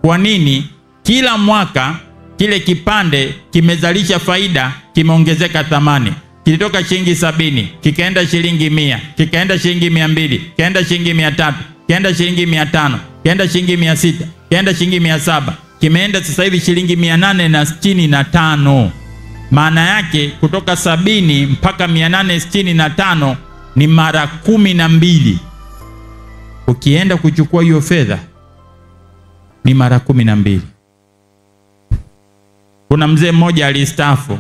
Kwa nini? Kila mwaka kile kipande kimezalisha faida, kimeongezeka thamani. Kilitoka shilingi 70, kikaenda shilingi 100, kikaenda shilingi 200, kikaenda shilingi 300, kikaenda shilingi 500, kikaenda shilingi 600, kikaenda shilingi 700, kimeenda sasa hivi shilingi 865. Maana yake kutoka 70 mpaka 865 ni mara 12. Ukienda kuchukua hiyo fedha ni mara 12. Kuna mzee mmoja alistaafu,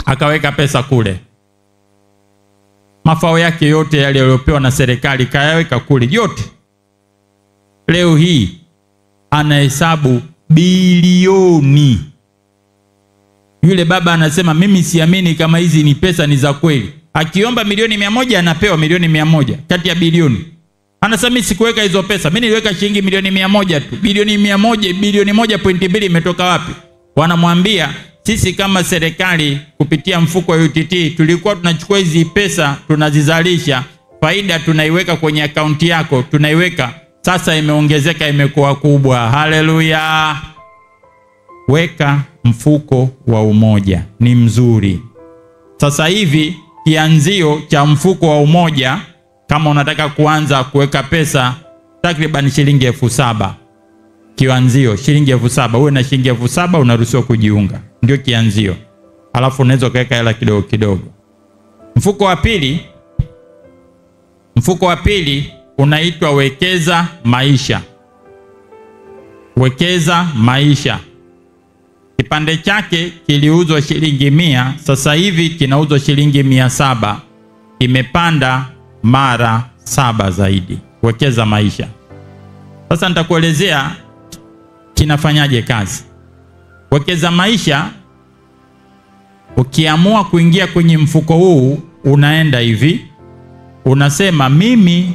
akaweka pesa kule. Mafao yake yote yale aliyopewa na serikali kayaweka kule yote. Leo hii anahesabu bilioni. Yule baba anasema mimi siamini kama hizi ni pesa ni za kweli. Akiomba milioni 100 anapewa milioni 100 kati ya bilioni. Anasema mimi sikuweka hizo pesa. Mimi niliweka shilingi milioni 100 tu. Bilioni 100, bilioni 1.2 imetoka wapi? Wanamwambia sisi kama serikali kupitia mfuko wa UTT tulikuwa tunachukua hizi pesa tunazizalisha, faida tunaiweka kwenye akaunti yako, tunaiweka. Sasa imeongezeka, imekuwa kubwa. Haleluya. Weka mfuko wa umoja, ni mzuri. Sasa hivi kianzio cha mfuko wa umoja, kama unataka kuanza kuweka pesa, takriban shilingi 7,000. Kianzio shilingi 7,000. Uwe na shilingi 7,000 unaruhusiwa kujiunga. Ndio kianzio. Alafu unaweza kuweka hela kidogo kidogo. Mfuko wa pili unaitwa Wekeza Maisha. Wekeza Maisha. Kipande chake kiliuzwa shilingi 100, sasa hivi kinauzwa shilingi 700. Imepanda mara 7 zaidi. Wekeza Maisha. Sasa nitakuelezea kinafanyaje kazi. Wekeza Maisha, ukiamua kuingia kwenye mfuko huu, unaenda hivi. Unasema mimi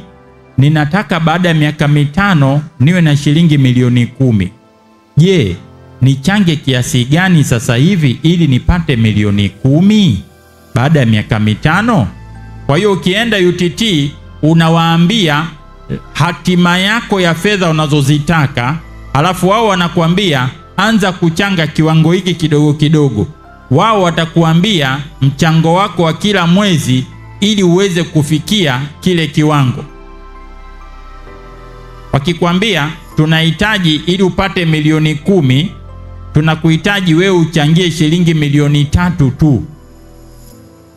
ninataka baada ya miaka 5 niwe na shilingi milioni 10. Je, nichange kiasi gani sasa hivi ili nipate milioni 10 baada ya miaka 5? Kwa hiyo ukienda UTT unawaambia hatima yako ya fedha unazozitaka, alafu wao wanakuambia anza kuchanga kiwango hiki kidogo kidogo. Wao watakuambia mchango wako wa kila mwezi ili uweze kufikia kile kiwango. Wakikwambia tunahitaji ili upate milioni 10, tunakuhitaji wewe uchangie shilingi milioni 3 tu.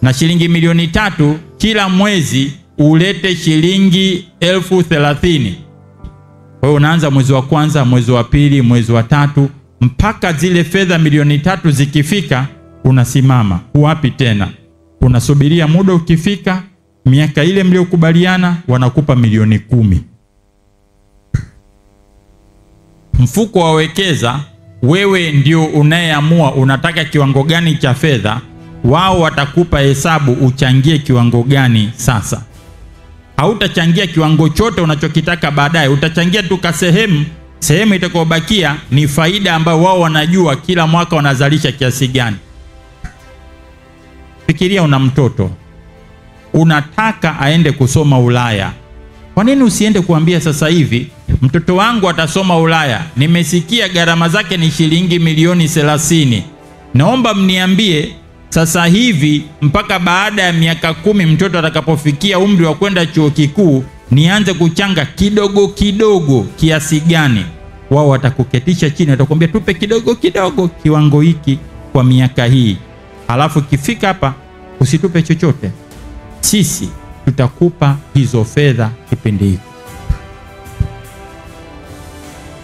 Na shilingi milioni 3 kila mwezi ulete shilingi 30,000. Wewe unaanza mwezi wa kwanza, mwezi wa pili, mwezi wa tatu, mpaka zile fedha milioni 3 zikifika, unasimama. Huwapi tena. Unasubiria muda ukifika, miaka ile mliokubaliana, wanakupa milioni 10. Mfuko wa Wekeza, wewe ndio unayeamua unataka kiwango gani cha fedha. Wao watakupa hesabu uchangie kiwango gani sasa. Hautachangia kiwango chote unachokitaka baadaye, utachangia tu sehemu itakayobakia ni faida ambayo wao wanajua kila mwaka wanazalisha kiasi gani. Fikiria una mtoto, unataka aende kusoma Ulaya. Kwa nini usiende kuambia sasa hivi mtoto wangu atasoma Ulaya, nimesikia gharama zake ni shilingi milioni 30. Naomba mniambie sasa hivi mpaka baada ya miaka 10 mtoto atakapofikia umri wa kwenda chuo kikuu nianze kuchanga kidogo kidogo kiasi gani. Wao watakuketisha chini, watakwambia tupe kidogo kidogo kiwango hiki kwa miaka hii. Alafu kifika hapa usitupe chochote. Sisi tutakupa hizo fedha kipindi hiki.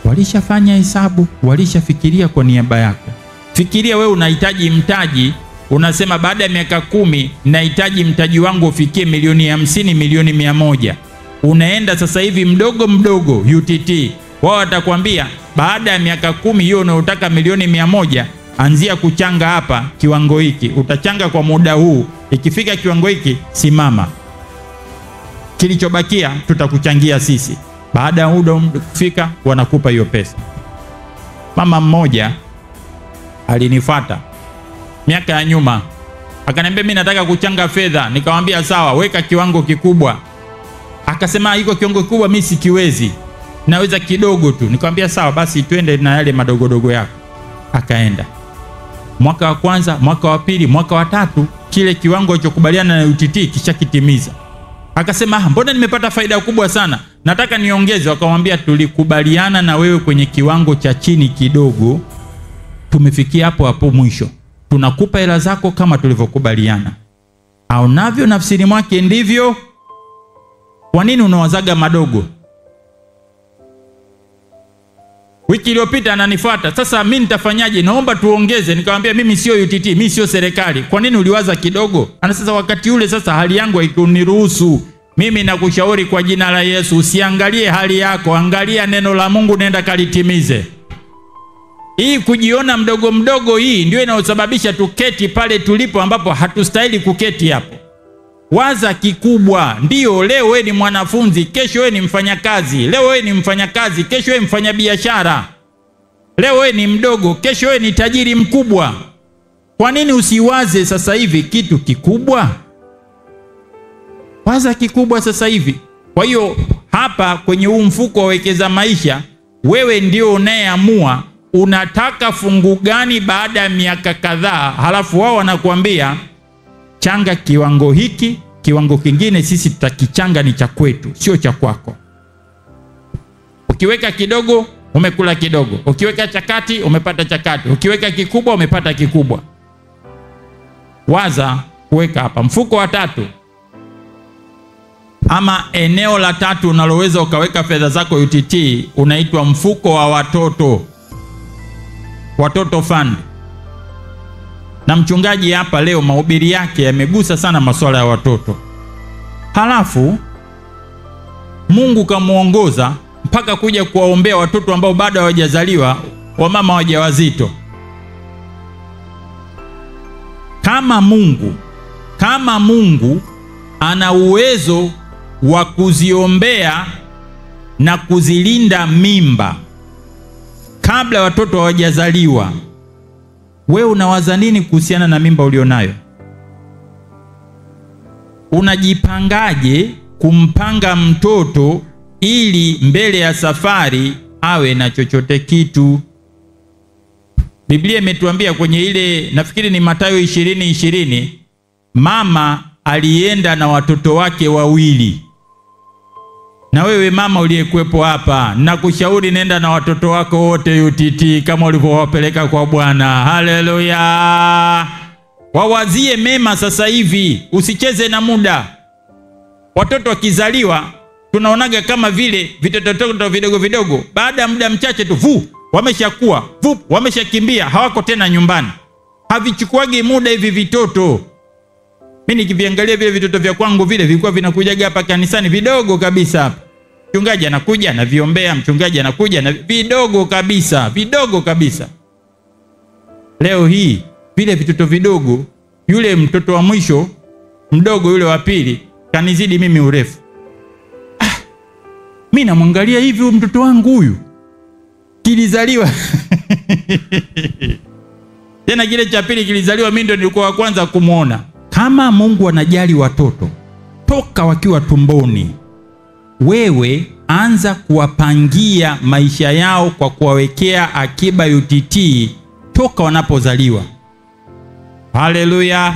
Walishafanya hesabu, walishafikiria kwa niaba yako. Fikiria wewe unahitaji mtaji, unasema baada ya miaka 10 nahitaji mtaji wangu ufikie milioni 50, milioni 100. Unaenda sasa hivi mdogo mdogo UTT. Wao watakwambia baada ya miaka 10 hiyo unataka milioni 100, anzia kuchanga hapa kiwango hiki. Utachanga kwa muda huu. Ikifika kiwango hiki simama. Kilichobakia tutakuchangia sisi. Baada ya muda kufika wanakupa hiyo pesa. Mama mmoja alinifuata miaka ya nyuma, akaniambia mimi nataka kuchanga fedha. Nikamwambia sawa, weka kiwango kikubwa. Akasema iko kiwango kikubwa mimi sikiwezi. naweza kidogo tu. Nikamwambia sawa basi twende na yale madogodogo yako. Akaenda. Mwaka wa kwanza, mwaka wa pili, mwaka wa tatu, kile kiwango alichokubaliana na UTT kishakitimiza. Akasema mbona nimepata faida kubwa sana, nataka niongeze. Wakamwambia tulikubaliana na wewe kwenye kiwango cha chini kidogo, tumefikia hapo mwisho, tunakupa hela zako kama tulivyokubaliana. Au navyo nafsini mwake ndivyo. Kwa nini unawazaga madogo? Wiki iliyopita ananifuata, sasa mimi nitafanyaje, naomba tuongeze. Nikamwambia mimi sio UTT, mimi sio serikali. Kwa nini uliwaza kidogo? Sasa wakati ule sasa hali yangu haikuniruhusu. Mimi nakushauri kwa jina la Yesu, usiangalie hali yako, angalia neno la Mungu, nenda kalitimize. Hii kujiona mdogo mdogo, hii ndio inayosababisha tuketi pale tulipo ambapo hatustahili kuketi hapo. Waza kikubwa. Ndio leo wewe ni mwanafunzi, kesho wewe ni mfanyakazi. Leo wewe ni mfanyakazi, kesho wewe mfanyabiashara. Leo wewe ni mdogo, kesho wewe ni tajiri mkubwa. Kwa nini usiwaze sasa hivi kitu kikubwa? Waza kikubwa sasa hivi. Kwa hiyo hapa kwenye huu mfuko wa Wekeza Maisha, wewe ndio unayeamua unataka fungu gani baada ya miaka kadhaa. Halafu wao wanakuambia changa kiwango hiki, kiwango kingine sisi tutakichanga ni cha kwetu, sio cha kwako. Ukiweka kidogo umekula kidogo, ukiweka chakati umepata chakati, ukiweka kikubwa umepata kikubwa. Waza kuweka hapa. Mfuko wa tatu ama eneo la tatu unaloweza ukaweka fedha zako UTT unaitwa mfuko wa watoto. Watoto fund. Na mchungaji hapa leo mahubiri yake yamegusa sana masuala ya watoto. Halafu Mungu kamuongoza mpaka kuja kuwaombea watoto ambao bado hawajazaliwa, wamama wajawazito. Kama Mungu ana uwezo wa kuziombea na kuzilinda mimba kabla watoto hawajazaliwa, wewe unawaza nini kuhusiana na mimba ulionayo? Unajipangaje kumpanga mtoto ili mbele ya safari awe na chochote kitu? Biblia imetuambia kwenye ile, nafikiri ni Mathayo 20:20, mama alienda na watoto wake wawili. Na wewe mama uliyekuepo hapa, nakushauri nenda na watoto wako wote UTT kama ulivyowapeleka kwa Bwana. Haleluya! Wawazie mema sasa hivi, usicheze na muda. Watoto wakizaliwa tunaonaga kama vile vitoto vidogo vidogo, baada ya muda mchache tu wameshakuwa, wameshakimbia, hawako tena nyumbani. Havichukuagi muda hivi vitoto. Mimi nikiviangalia vile vitoto vya kwangu vile vilikuwa vinakujaga hapa kanisani vidogo kabisa hapa. Mchungaji anakuja na viombea, mchungaji anakuja na vidogo kabisa. Leo hii vile vitoto vidogo, yule mtoto wa mwisho mdogo, yule wa pili kanizidi mimi urefu. Mimi namwangalia hivi, mtoto wangu huyu kilizaliwa tena kile cha pili kilizaliwa, mimi ndo nilikuwa wa kwanza kumuona. Kama Mungu anajali watoto toka wakiwa tumboni, wewe anza kuwapangia maisha yao kwa kuwawekea akiba UTT toka wanapozaliwa. Haleluya!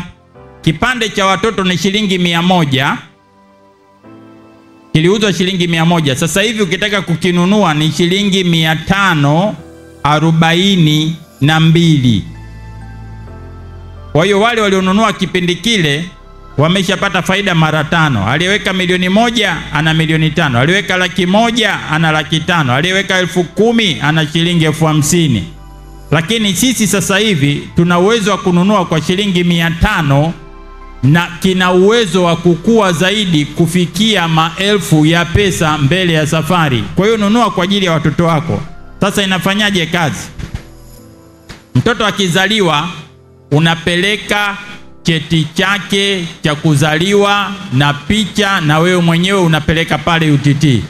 Kipande cha watoto ni shilingi 100. Kiliuzwa shilingi 100. Sasa hivi ukitaka kukinunua ni shilingi 542. Kwa hiyo wale walionunua kipindi kile wameshapata faida mara 5. Aliyeweka $1,000,000 ana $500,000. Aliyeweka $100,000 ana $500,000. Aliyeweka $10,000 ana shilingi $50,000. Lakini sisi sasa hivi tuna uwezo wa kununua kwa shilingi 500 na kina uwezo wa kukua zaidi kufikia maelfu ya pesa mbele ya safari. Kwa hiyo nunua kwa ajili ya watoto wako. Sasa inafanyaje kazi? Mtoto akizaliwa unapeleka cheti chake cha kuzaliwa na picha, na wewe mwenyewe unapeleka pale UTT.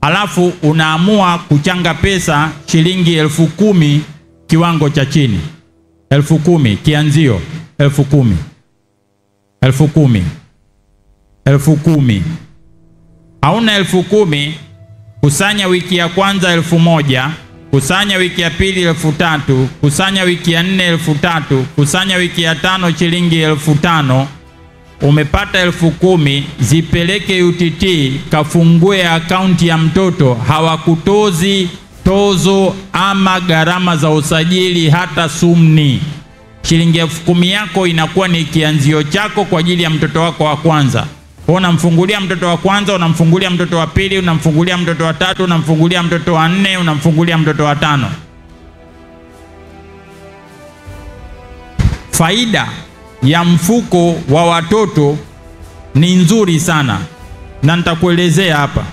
Alafu unaamua kuchanga pesa shilingi 10,000 kiwango cha chini. 10,000 kianzio, 10,000. 10,000. 10,000. Hauna 10,000, kusanya wiki ya kwanza 1,000, kusanya wiki ya pili 3,000, kusanya wiki ya 4 3,000, kusanya wiki ya 5 shilingi 5,000. Umepata 10,000, zipeleke UTT, kafungue akaunti ya mtoto. Hawakutozi tozo ama gharama za usajili hata sumni. Shilingi 10,000 yako inakuwa ni kianzio chako kwa ajili ya mtoto wako wa kwanza. Unamfungulia mtoto wa kwanza, unamfungulia mtoto wa pili, unamfungulia mtoto wa tatu, unamfungulia mtoto wa 4, unamfungulia mtoto wa 5. Faida ya mfuko wa watoto ni nzuri sana, na nitakuelezea hapa.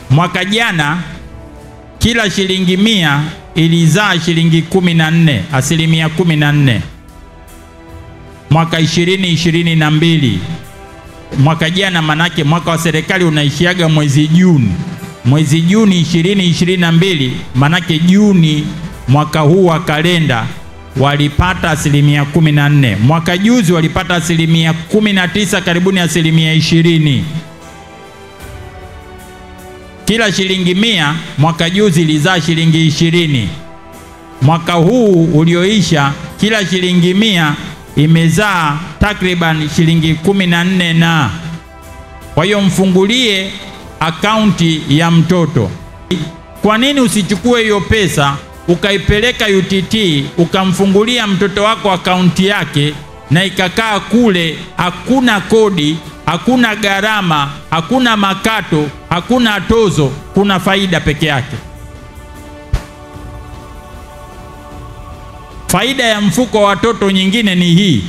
Mwaka jana kila shilingi 100 ilizaa shilingi 14, 14%. Mwaka 2022, mwaka jana, manake mwaka wa serikali unaishiaga mwezi Juni. Mwezi Juni 2022, manake Juni mwaka huu wa kalenda, walipata 14%. Mwaka juzi walipata 19%, karibuni 20%. Kila shilingi 100 mwaka juzi ilizaa shilingi 20. Mwaka huu ulioisha kila shilingi 100 imezaa takriban shilingi 14 na. Kwa hiyo mfungulie akaunti ya mtoto. Kwa nini usichukue hiyo pesa ukaipeleka UTT ukamfungulia mtoto wako akaunti yake na ikakaa kule? Hakuna kodi, hakuna gharama, hakuna makato, hakuna tozo, kuna faida peke yake. Faida ya mfuko wa watoto nyingine ni hii: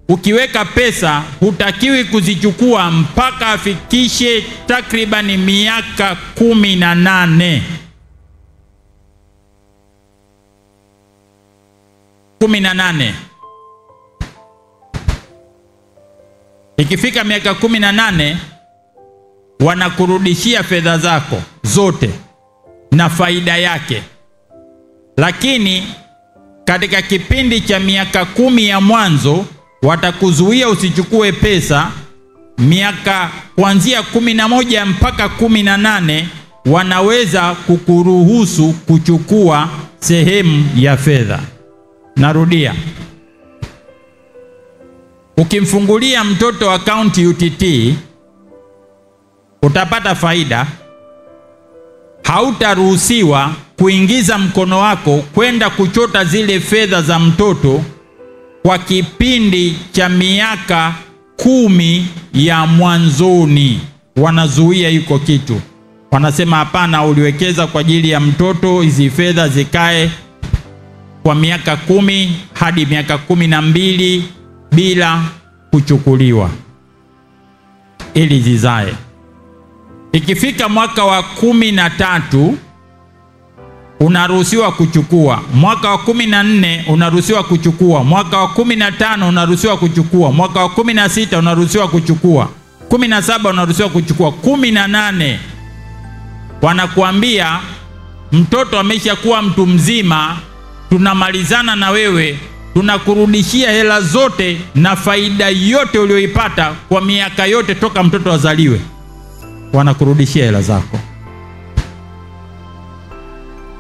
ukiweka pesa hutakiwi kuzichukua mpaka afikishe takribani miaka 18. 18. Ikifika miaka 18 wanakurudishia fedha zako zote na faida yake. Lakini katika kipindi cha miaka 10 ya mwanzo watakuzuia usichukue pesa. Miaka kuanzia 11 mpaka 18 wanaweza kukuruhusu kuchukua sehemu ya fedha. Narudia, ukimfungulia mtoto akaunti UTT utapata faida. Hautaruhusiwa kuingiza mkono wako kwenda kuchota zile fedha za mtoto kwa kipindi cha miaka 10 ya mwanzoni. Wanazuia yuko kitu, wanasema hapana, uliwekeza kwa ajili ya mtoto, hizi fedha zikae kwa miaka 10 hadi miaka 12 bila kuchukuliwa ili zizae. Ikifika mwaka wa 13 unaruhusiwa kuchukua, mwaka wa 14 unaruhusiwa kuchukua, mwaka wa 15 unaruhusiwa kuchukua, mwaka wa 16 unaruhusiwa kuchukua, 17 unaruhusiwa kuchukua, 18 wanakuambia mtoto ameshakuwa mtu mzima, tunamalizana na wewe, tunakurudishia hela zote na faida yote ulioipata kwa miaka yote toka mtoto azaliwe. Wanakurudishia hela zako.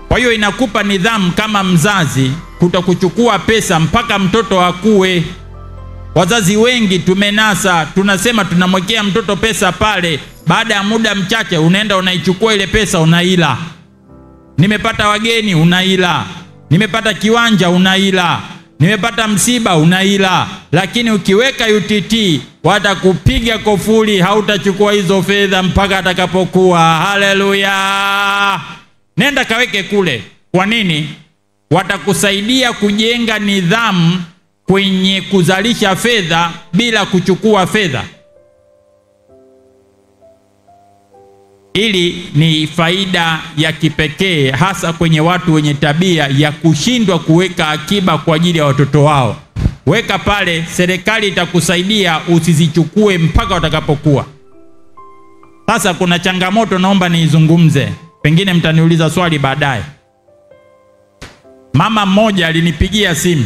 Kwa hiyo inakupa nidhamu kama mzazi kutokuchukua pesa mpaka mtoto akue. Wazazi wengi tumenasa, tunasema tunamwekea mtoto pesa pale, baada ya muda mchache unaenda unaichukua ile pesa unaila. Nimepata wageni unaila, nimepata kiwanja unaila, nimepata msiba unaila. Lakini ukiweka UTT watakupiga kofuli, hautachukua hizo fedha mpaka atakapokuwa. Haleluya! Nenda kaweke kule. Kwa nini? Watakusaidia kujenga nidhamu kwenye kuzalisha fedha bila kuchukua fedha. Ili ni faida ya kipekee hasa kwenye watu wenye tabia ya kushindwa kuweka akiba kwa ajili ya watoto wao. Weka pale, serikali itakusaidia usizichukue mpaka watakapokuwa. Sasa kuna changamoto naomba niizungumze. Pengine mtaniuliza swali baadaye. Mama mmoja alinipigia simu.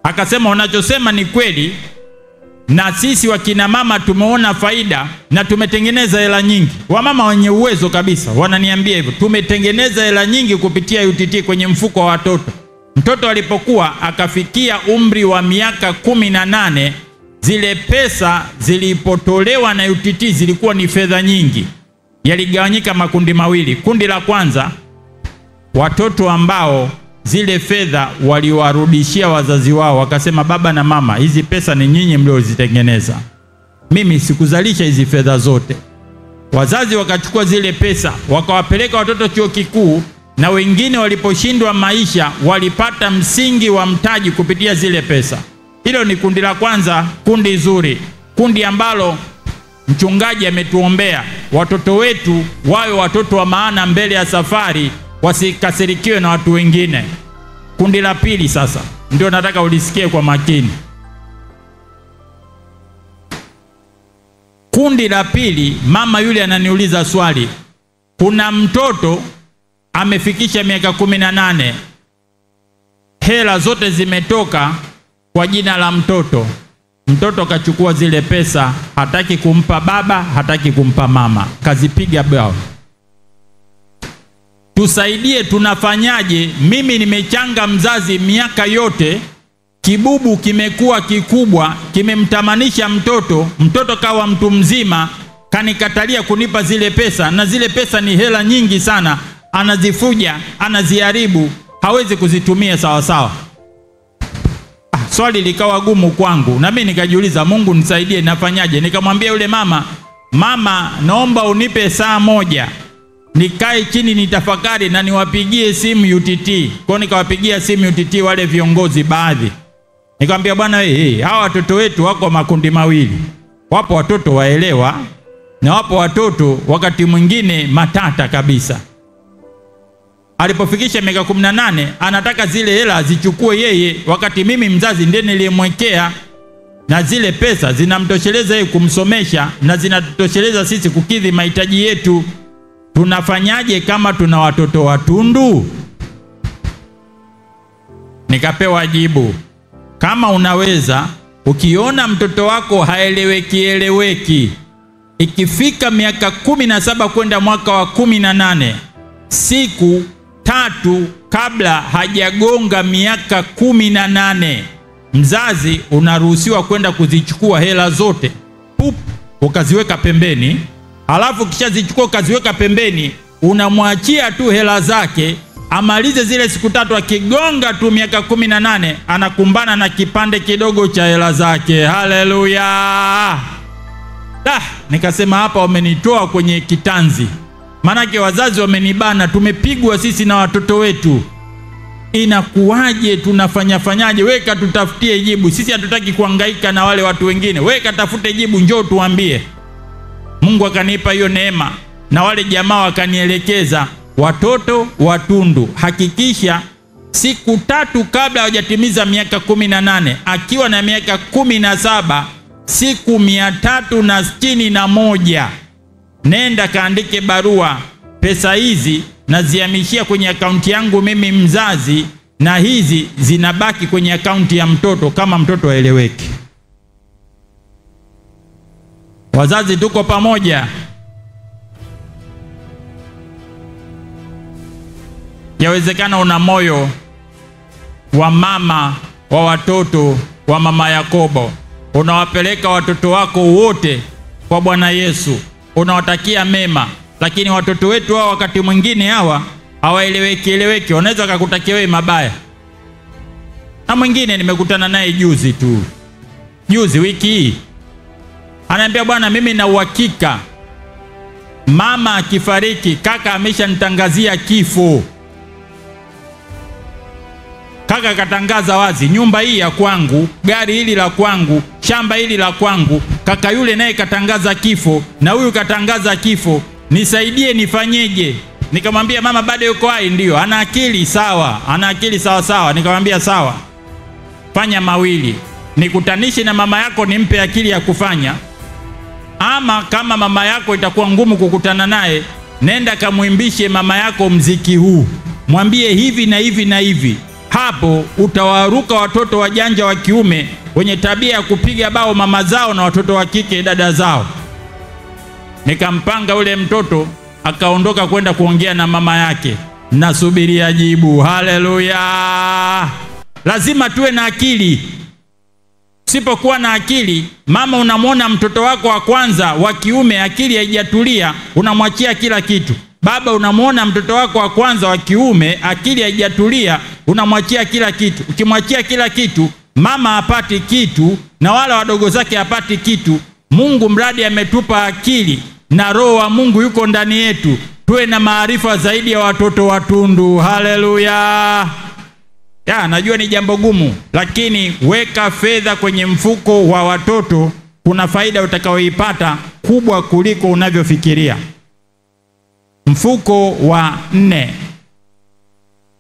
Akasema unachosema ni kweli, na sisi wakina mama tumeona faida na tumetengeneza hela nyingi. Wamama wenye uwezo kabisa wananiambia hivyo, tumetengeneza hela nyingi kupitia UTT kwenye mfuko wa watoto. Mtoto alipokuwa akafikia umri wa miaka 18, zile pesa zilipotolewa na UTT zilikuwa ni fedha nyingi. Yaligawanyika makundi mawili. Kundi la kwanza, watoto ambao zile fedha waliwarudishia wazazi wao, wakasema baba na mama, hizi pesa ni nyinyi mliozitengeneza, mimi sikuzalisha hizi fedha zote. Wazazi wakachukua zile pesa wakawapeleka watoto chuo kikuu, na wengine waliposhindwa maisha walipata msingi wa mtaji kupitia zile pesa. Hilo ni kundi la kwanza, kundi zuri, kundi ambalo mchungaji ametuombea watoto wetu wawe watoto wa maana mbele ya safari, wasikasirikiwe na watu wengine. Kundi la pili sasa ndio nataka ulisikie kwa makini. Kundi la pili, mama yule ananiuliza swali, kuna mtoto amefikisha miaka 18, hela zote zimetoka kwa jina la mtoto. Mtoto kachukua zile pesa, hataki kumpa baba, hataki kumpa mama, kazipiga bao. Tusaidie, tunafanyaje? Mimi nimechanga mzazi miaka yote, kibubu kimekuwa kikubwa, kimemtamanisha mtoto, mtoto kawa mtu mzima, kanikatalia kunipa zile pesa, na zile pesa ni hela nyingi sana, anazifuja, anaziharibu, hawezi kuzitumia sawa sawa. Swali likawa gumu kwangu, na mimi nikajiuliza, Mungu nisaidie, nafanyaje? Nikamwambia yule mama, naomba unipe saa moja nikae chini nitafakari na niwapigie simu UTT. Kwa nikawapigia simu UTT wale viongozi baadhi. Nikamwambia bwana, hawa watoto wetu wako makundi mawili. Wapo watoto waelewa na wapo watoto wakati mwingine matata kabisa. Alipofikisha miaka 18 anataka zile hela zichukue yeye, wakati mimi mzazi ndiye niliyemwekea, na zile pesa zinamtosheleza yeye kumsomesha na zinatosheleza sisi kukidhi mahitaji yetu. Tunafanyaje kama tuna watoto watundu? Nikapewa jibu, kama unaweza, ukiona mtoto wako haeleweki, ikifika miaka 17 kwenda mwaka wa 18, siku 3 kabla hajagonga miaka 18, mzazi unaruhusiwa kwenda kuzichukua hela zote, ukaziweka pembeni. Alafu kisha zichukua kaziweka pembeni, unamwachia tu hela zake, amalize zile siku 3. Akigonga tu miaka 18, anakumbana na kipande kidogo cha hela zake. Haleluya! Nikasema hapa wamenitoa kwenye kitanzi. Manake wazazi wamenibana, tumepigwa sisi na watoto wetu. Inakuwaje? Tunafanyaje? Weka tutafutie jibu. Sisi hatutaki kuhangaika na wale watu wengine. Weka tafute jibu, njoo tuambie. Mungu akanipa hiyo neema, na wale jamaa wakanielekeza, watoto watundu, hakikisha siku 3 kabla hajatimiza miaka 18, akiwa na miaka 17, siku 361, nenda kaandike barua, pesa hizi nazihamishia kwenye akaunti yangu mimi mzazi, na hizi zinabaki kwenye akaunti ya mtoto kama mtoto aeleweki. Wazazi tuko pamoja. Yawezekana una moyo wa mama wa watoto wa mama Yakobo. Unawapeleka watoto wako wote kwa Bwana Yesu, unawatakia mema, lakini watoto wetu hao wakati mwingine hawaeleweki, wanaweza kukutakia wewe mabaya. Na mwingine nimekutana naye juzi wiki hii, ananiambia bwana, mimi na uhakika mama akifariki, kaka ameshanitangazia kifo. Kaka katangaza wazi, nyumba hii ya kwangu, gari hili la kwangu, shamba hili la kwangu. Kaka yule naye katangaza kifo, na huyu katangaza kifo. Nisaidie, nifanyeje? Nikamwambia mama bado yuko hai. Ndio, ana akili sawa, sawa. Nikamwambia sawa, fanya mawili, nikutanishe na mama yako, nimpe akili ya kufanya. Ama kama mama yako itakuwa ngumu kukutana naye, nenda kamwimbishe mama yako mziki huu, mwambie hivi na hivi na hivi. Hapo utawaruka watoto wajanja wa kiume wenye tabia ya kupiga bao mama zao na watoto wa kike dada zao. Nikampanga ule mtoto akaondoka kwenda kuongea na mama yake. Nasubiria jibu. Haleluya! Lazima tuwe na akili. Usipokuwa na akili, mama, unamwona mtoto wako wa kwanza wa kiume akili haijatulia, unamwachia kila kitu. Baba, unamwona mtoto wako wa kwanza wa kiume akili haijatulia, unamwachia kila kitu. Ukimwachia kila kitu, mama hapati kitu na wala wadogo zake hapati kitu. Mungu mradi ametupa akili na Roho wa Mungu yuko ndani yetu, tuwe na maarifa zaidi ya watoto watundu. Haleluya! Najua ni jambo gumu, lakini weka fedha kwenye mfuko wa watoto, kuna faida utakayoipata kubwa kuliko unavyofikiria. Mfuko wa 4.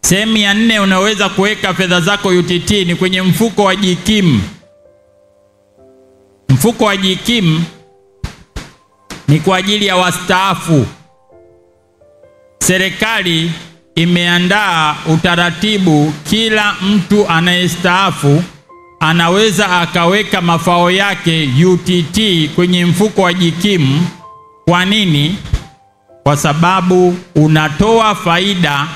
Sehemu ya 4 unaweza kuweka fedha zako UTT ni kwenye mfuko wa JIKIM. Mfuko wa JIKIM ni kwa ajili ya wastaafu. Serikali imeandaa utaratibu, kila mtu anayestaafu anaweza akaweka mafao yake UTT kwenye mfuko wa JIKIM. Kwa nini? Kwa sababu unatoa faida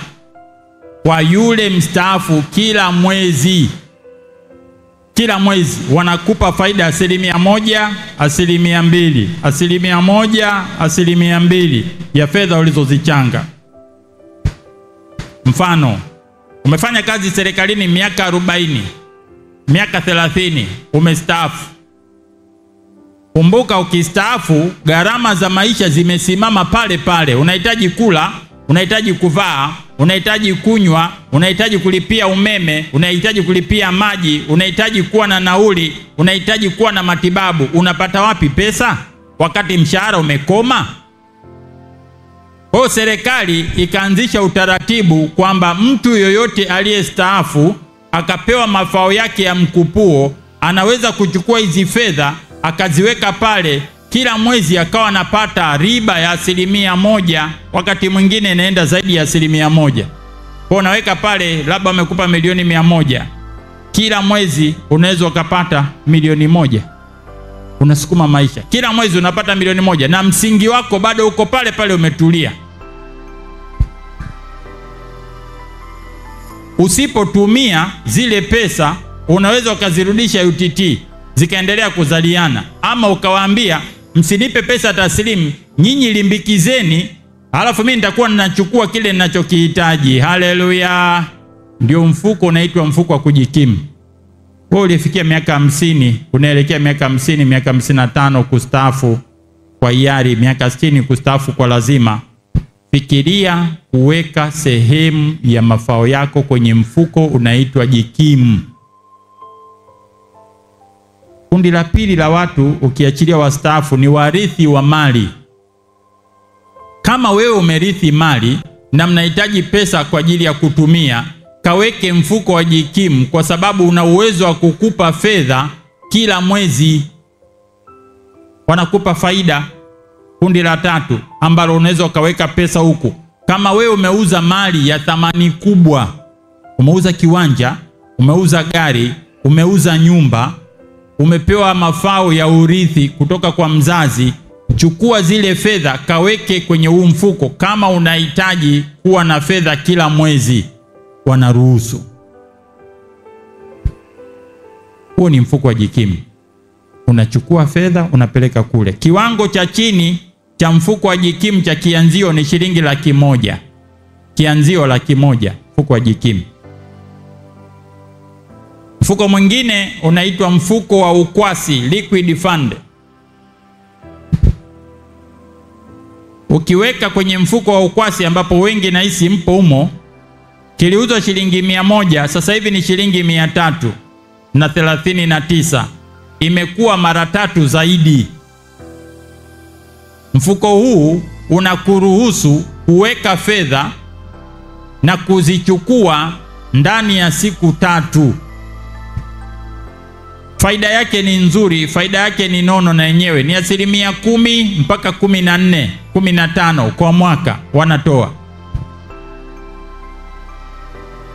kwa yule mstaafu kila mwezi. Kila mwezi wanakupa faida 1%, 2%, 1%, 2% ya fedha ulizozichanga. Mfano, umefanya kazi serikalini miaka 40, miaka 30, umestaafu. Kumbuka ukistaafu gharama za maisha zimesimama pale pale. Unahitaji kula, unahitaji kuvaa, unahitaji kunywa, unahitaji kulipia umeme, unahitaji kulipia maji, unahitaji kuwa na nauli, unahitaji kuwa na matibabu. Unapata wapi pesa wakati mshahara umekoma? Kwa serikali ikaanzisha utaratibu kwamba mtu yoyote aliyestaafu akapewa mafao yake ya mkupuo, anaweza kuchukua hizi fedha akaziweka pale, kila mwezi akawa anapata riba ya 1%, wakati mwingine inaenda zaidi ya 1%. Kwa unaweka pale, labda wamekupa milioni 100, kila mwezi unaweza ukapata milioni 1. Unasukuma maisha, kila mwezi unapata milioni 1 na msingi wako bado uko pale pale umetulia. Usipotumia zile pesa, unaweza ukazirudisha UTT zikaendelea kuzaliana, ama ukawaambia msinipe pesa taslimu, nyinyi limbikizeni, halafu mimi nitakuwa ninachukua kile ninachokihitaji. Haleluya! Ndio mfuko unaitwa mfuko wa kujikimu. Wewe ulifikia miaka 50, unaelekea miaka 50, miaka 55 kustaafu kwa hiari, miaka 60 kustaafu kwa lazima. Fikiria kuweka sehemu ya mafao yako kwenye mfuko unaitwa JIKIM. Kundi la pili la watu, ukiachilia wastaafu, ni warithi wa mali. Kama wewe umerithi mali na mnahitaji pesa kwa ajili ya kutumia, kaweke mfuko wa JIKIM, kwa sababu una uwezo wa kukupa fedha kila mwezi. Wanakupa faida. Kundi la tatu ambalo unaweza ukaweka pesa huku, kama wewe umeuza mali ya thamani kubwa, umeuza kiwanja, umeuza gari, umeuza nyumba, umepewa mafao ya urithi kutoka kwa mzazi, chukua zile fedha kaweke kwenye huu mfuko. Kama unahitaji kuwa na fedha kila mwezi, wanaruhusu. Huo ni mfuko wa JIKIM. Unachukua fedha unapeleka kule. Kiwango cha chini cha mfuko wa JIKIM cha kianzio ni shilingi 100,000. Kianzio 100,000 mfuko wa JIKIM. Mfuko mwingine unaitwa mfuko wa ukwasi, liquid fund. Ukiweka kwenye mfuko wa ukwasi, ambapo wengi nahisi mpo humo, kiliuzwa shilingi 100, sasa hivi ni shilingi 339. Imekuwa mara 3 zaidi. Mfuko huu unakuruhusu kuweka fedha na kuzichukua ndani ya siku 3. Faida yake ni nzuri, faida yake ni nono, na yenyewe ni 10% mpaka 14, 15 kwa mwaka wanatoa.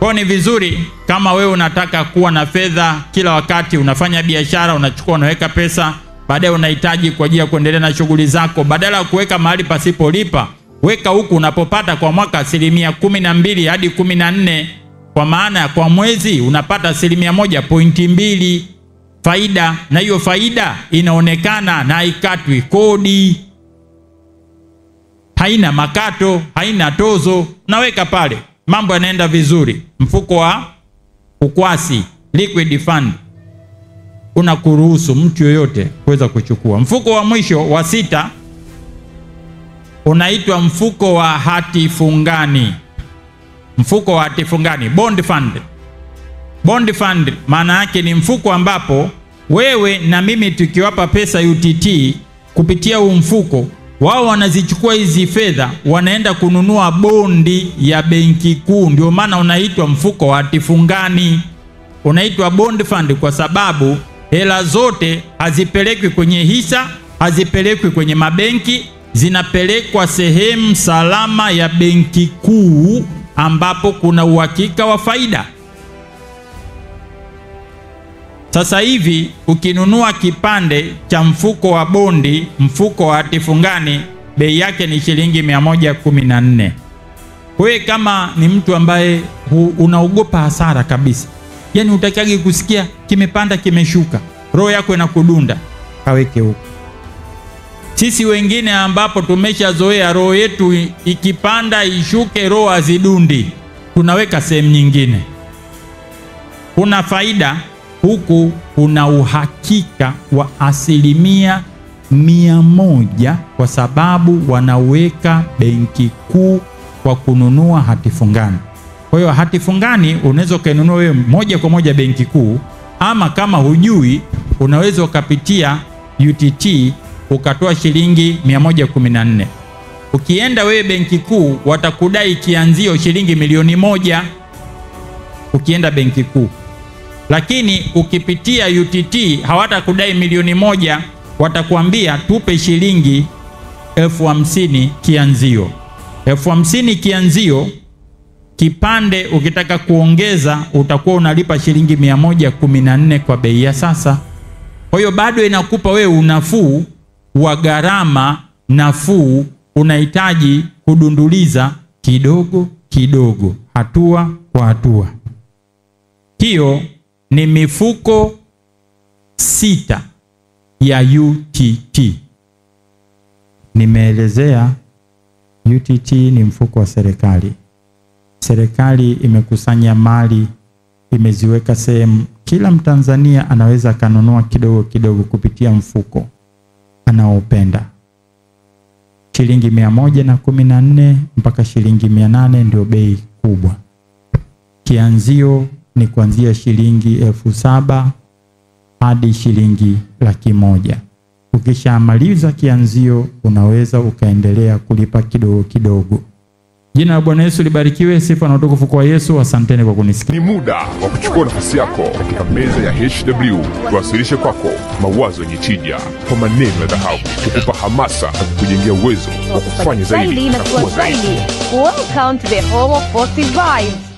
Kwa ni vizuri kama wewe unataka kuwa na fedha kila wakati, unafanya biashara, unachukua unaweka pesa, baadaye unahitaji kwa ajili ya kuendelea na shughuli zako, badala ya kuweka mahali pasipolipa, weka huku unapopata kwa mwaka 12% hadi 14%, kwa maana kwa mwezi unapata 1.2% faida, na hiyo faida inaonekana na haikatwi kodi, haina makato, haina tozo, naweka pale, mambo yanaenda vizuri. Mfuko wa ukwasi, liquid fund, unakuruhusu mtu yoyote kuweza kuchukua. Mfuko wa mwisho wa 6 unaitwa mfuko wa hati fungani. Mfuko wa hati fungani, bond fund. Bond fund maana yake ni mfuko ambapo wewe na mimi tukiwapa pesa UTT kupitia huu mfuko, wao wanazichukua hizi fedha, wanaenda kununua bondi ya benki kuu. Ndio maana unaitwa mfuko wa hati fungani. Unaitwa bond fund kwa sababu hela zote hazipelekwi kwenye hisa, hazipelekwi kwenye mabenki, zinapelekwa sehemu salama ya benki kuu ambapo kuna uhakika wa faida. Sasa hivi ukinunua kipande cha mfuko wa bondi, mfuko wa hati fungani, bei yake ni shilingi 114. Wewe kama ni mtu ambaye unaogopa hasara kabisa, yani utakagi kusikia kimepanda kimeshuka, roho yako inakudunda, kaweke huko. Sisi wengine ambapo tumeshazoea roho yetu ikipanda ishuke, roho azidundi, tunaweka sehemu nyingine. Kuna faida huku, una uhakika wa 100% kwa sababu wanaweka benki kuu kwa kununua hati fungani. Kwa hiyo hati fungani unaweza kununua wewe moja kwa moja benki kuu, ama kama hujui unaweza ukapitia UTT ukatoa shilingi 114. Ukienda wewe benki kuu watakudai kianzio shilingi 1,000,000 ukienda benki kuu. Lakini ukipitia UTT hawatakudai 1,000,000, watakwambia tupe shilingi 50,000 kianzio. 50,000 kianzio. Kipande ukitaka kuongeza utakuwa unalipa shilingi 114 kwa bei ya sasa. Kwa hiyo bado inakupa wewe unafuu wa gharama nafuu, unahitaji kudunduliza kidogo kidogo, hatua kwa hatua. Hiyo ni mifuko 6 ya UTT. Nimeelezea UTT ni mfuko wa serikali. Serikali imekusanya mali, imeziweka sehemu, kila Mtanzania anaweza kanunua kidogo kidogo kupitia mfuko anaopenda. Shilingi 114 mpaka shilingi 800 ndio bei kubwa. Kianzio ni kuanzia shilingi 7,000 hadi shilingi 100,000. Ukishamaliza kianzio unaweza ukaendelea kulipa kidogo kidogo. Jina la Bwana Yesu libarikiwe, sifa na utukufu kwa Yesu. Asanteni kwa kunisikia. Ni muda wa kuchukua nafasi yako katika meza ya HW, tuwasilishe kwako mawazo yenye tija kwa maneno ya dhahabu, kukupa hamasa na kukujengea uwezo wa kufanya zaidi na kuwa zaidi. Welcome to the home of positive vibes.